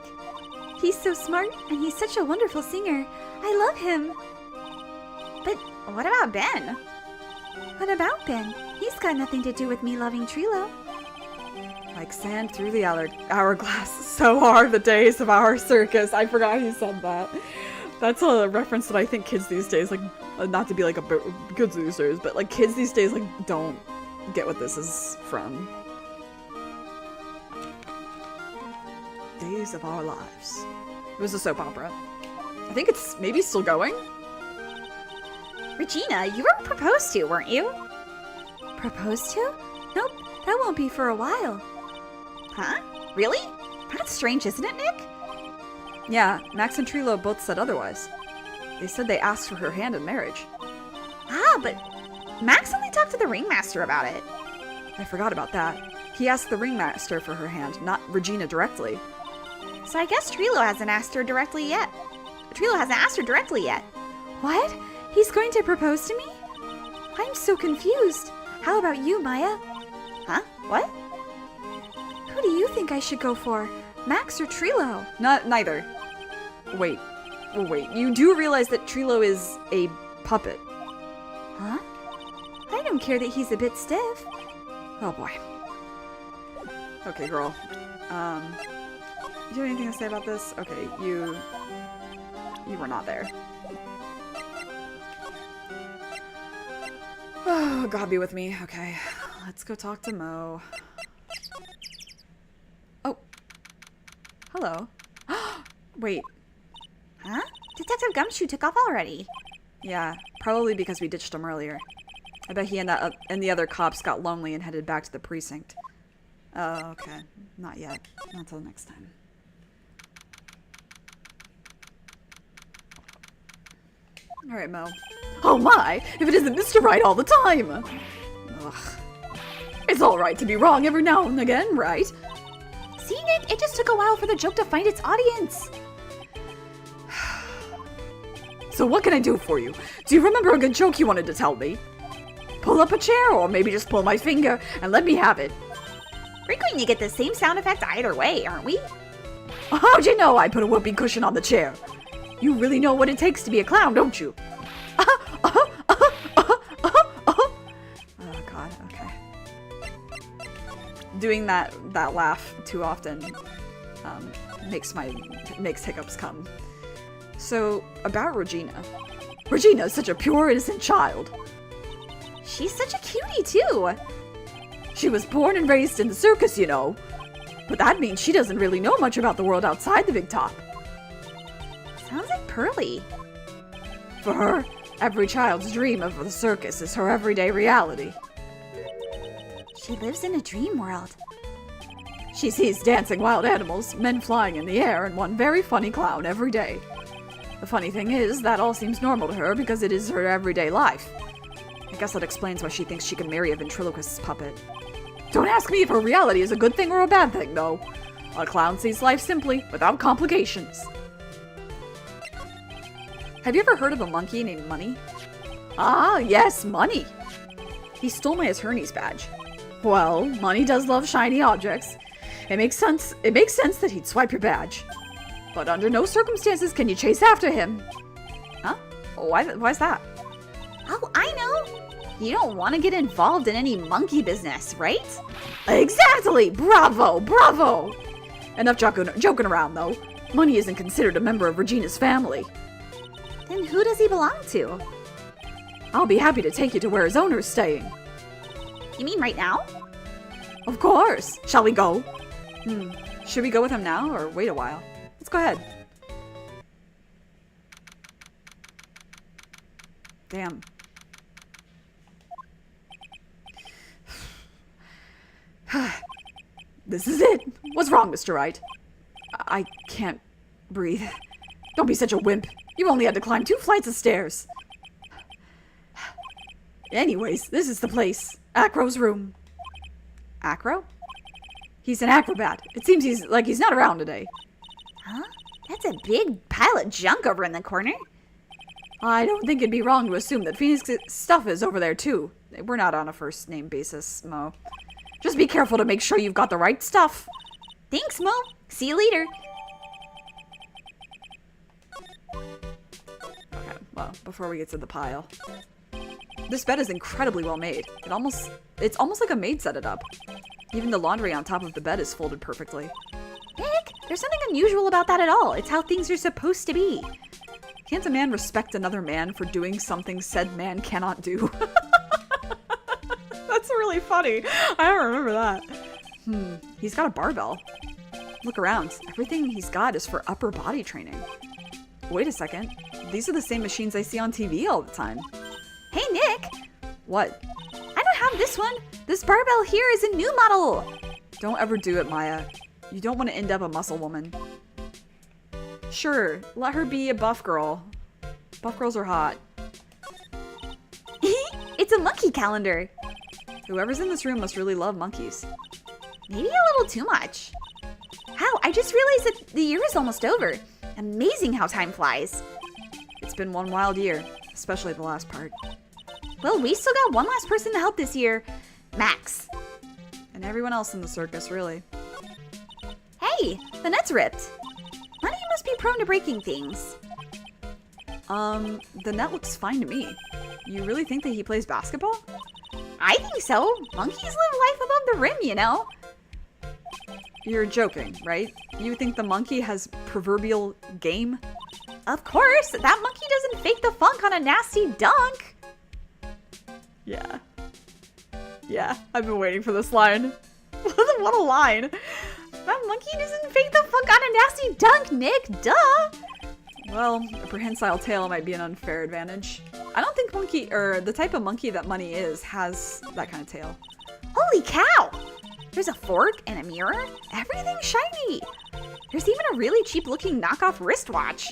He's so smart, and he's such a wonderful singer. I love him. But what about Ben? What about Ben? He's got nothing to do with me loving Trilo. Like sand through the hourglass, so are the days of our circus. I forgot he said that. That's a reference that I think kids these days, like, not to be like kids these days, but like kids these days, like, don't get what this is from. Days of Our Lives. It was a soap opera. I think it's maybe still going. Regina, you were proposed to, weren't you? Proposed to? Nope, that won't be for a while. Huh? Really? That's strange, isn't it, Nick? Yeah, Max and Trilo both said otherwise. They said they asked for her hand in marriage. Ah, but Max only talked to the ringmaster about it. I forgot about that. He asked the ringmaster for her hand, not Regina directly. So I guess Trilo hasn't asked her directly yet. Trilo hasn't asked her directly yet. What? He's going to propose to me? I'm so confused. How about you, Maya? Huh? What? Who do you think I should go for? Max or Trilo? Neither. Wait. You do realize that Trilo is a puppet. Huh? I don't care that he's a bit stiff. Oh boy. Okay, girl. Do you have anything to say about this? Okay, you were not there. Oh, God be with me. Okay, let's go talk to Mo. Oh. Hello. Wait. Huh? Detective Gumshoe took off already. Yeah, probably because we ditched him earlier. I bet he and the other cops got lonely and headed back to the precinct. Oh, okay. Not yet. Not till next time. Alright, Mo. Oh my! If it isn't Mr. Right all the time! Ugh. It's alright to be wrong every now and again, right? See, Nick? It just took a while for the joke to find its audience. So what can I do for you? Do you remember a good joke you wanted to tell me? Pull up a chair, or maybe just pull my finger and let me have it. We're going to get the same sound effect either way, aren't we? How'd you know I put a whoopee cushion on the chair? You really know what it takes to be a clown, don't you? Oh god, okay. Doing that laugh too often makes hiccups come. So, about Regina. Regina is such a pure, innocent child. She's such a cutie, too. She was born and raised in the circus, you know. But that means she doesn't really know much about the world outside the big top. Sounds like Pearly. For her, every child's dream of the circus is her everyday reality. She lives in a dream world. She sees dancing wild animals, men flying in the air, and one very funny clown every day. The funny thing is, that all seems normal to her because it is her everyday life. I guess that explains why she thinks she can marry a ventriloquist's puppet. Don't ask me if her reality is a good thing or a bad thing, though. A clown sees life simply, without complications. Have you ever heard of a monkey named Money? Ah, yes, Money. He stole my attorney's badge. Well, Money does love shiny objects. It makes sense that he'd swipe your badge. But under no circumstances can you chase after him. Huh? Why's that? Oh, I know. You don't want to get involved in any monkey business, right? Exactly! Bravo! Bravo! Enough joking around, though. Money isn't considered a member of Regina's family. Then who does he belong to? I'll be happy to take you to where his owner's staying. You mean right now? Of course! Shall we go? Should we go with him now, or wait a while? Let's go ahead. Damn. This is it. What's wrong, Mr. Wright? I can't breathe. Don't be such a wimp. You only had to climb 2 flights of stairs. Anyways, this is the place. Acro's room. Acro? He's an acrobat. It seems he's not around today. Huh? That's a big pile of junk over in the corner. I don't think it'd be wrong to assume that Phoenix's stuff is over there, too. We're not on a first-name basis, Mo. Just be careful to make sure you've got the right stuff. Thanks, Mo. See you later. Okay, well, before we get to the pile. This bed is incredibly well made. It's almost like a maid set it up. Even the laundry on top of the bed is folded perfectly. Nick, there's nothing unusual about that at all. It's how things are supposed to be. Can't a man respect another man for doing something said man cannot do? That's really funny. I don't remember that. He's got a barbell. Look around. Everything he's got is for upper body training. Wait a second. These are the same machines I see on TV all the time. Hey, Nick. What? I don't have this one. This barbell here is a new model. Don't ever do it, Maya. You don't want to end up a muscle woman. Sure, let her be a buff girl. Buff girls are hot. It's a monkey calendar. Whoever's in this room must really love monkeys. Maybe a little too much. How? I just realized that the year is almost over. Amazing how time flies. It's been one wild year, especially the last part. Well, we still got one last person to help this year. Max. And everyone else in the circus, really. Hey, the net's ripped. Money must be prone to breaking things. The net looks fine to me. You really think that he plays basketball? I think so. Monkeys live life above the rim, you know? You're joking, right? You think the monkey has proverbial game? Of course, that monkey doesn't fake the funk on a nasty dunk. Yeah. Yeah, I've been waiting for this line. What a line. That monkey doesn't fake the funk on a nasty dunk, Nick. Duh. Well, a prehensile tail might be an unfair advantage. I don't think the type of monkey that Money is has that kind of tail. Holy cow! There's a fork and a mirror. Everything's shiny. There's even a really cheap looking knockoff wristwatch.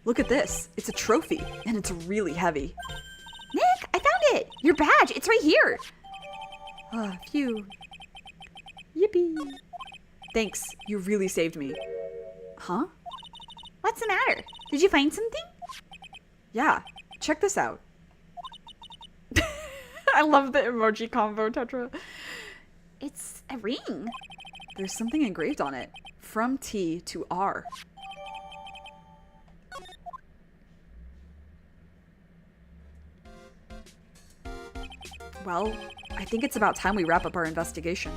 Look at this. It's a trophy, and it's really heavy. Nick, I found it. Your badge. It's right here. Ah, phew. Yippee. Thanks. You really saved me. Huh? What's the matter? Did you find something? Yeah. Check this out. I love the emoji combo, Tetra. It's a ring. There's something engraved on it. From T to R. Well, I think it's about time we wrap up our investigation.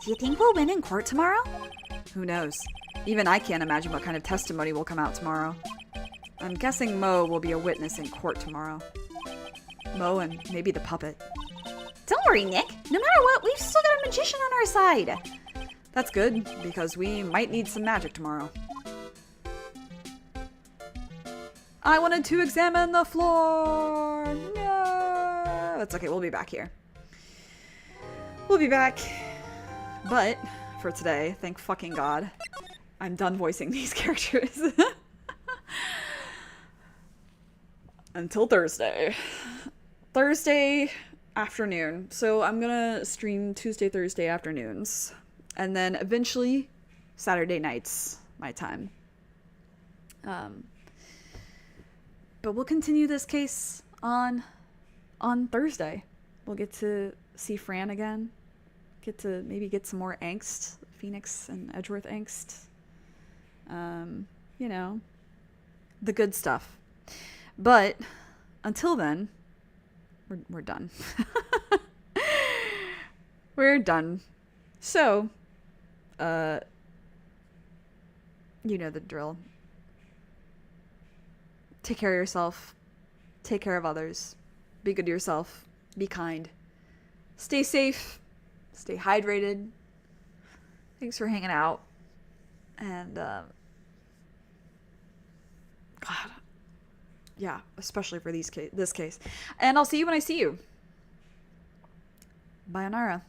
Do you think we'll win in court tomorrow? Who knows? Even I can't imagine what kind of testimony will come out tomorrow. I'm guessing Mo will be a witness in court tomorrow. Mo and maybe the puppet. Don't worry, Nick. No matter what, we've still got a magician on our side. That's good, because we might need some magic tomorrow. I wanted to examine the floor! No! That's okay, we'll be back here. We'll be back. But, for today, thank fucking God, I'm done voicing these characters. Until Thursday. Thursday afternoon. So I'm gonna stream Tuesday, Thursday afternoons. And then eventually Saturday nights, my time. But we'll continue this case on Thursday. We'll get to see Fran again. Get to maybe get some more angst. Phoenix and Edgeworth angst. You know, the good stuff. But until then, we're done. We're done. So, you know the drill. Take care of yourself. Take care of others. Be good to yourself. Be kind. Stay safe. Stay hydrated. Thanks for hanging out. And, God. Yeah, especially for this case. And I'll see you when I see you. Bayonara.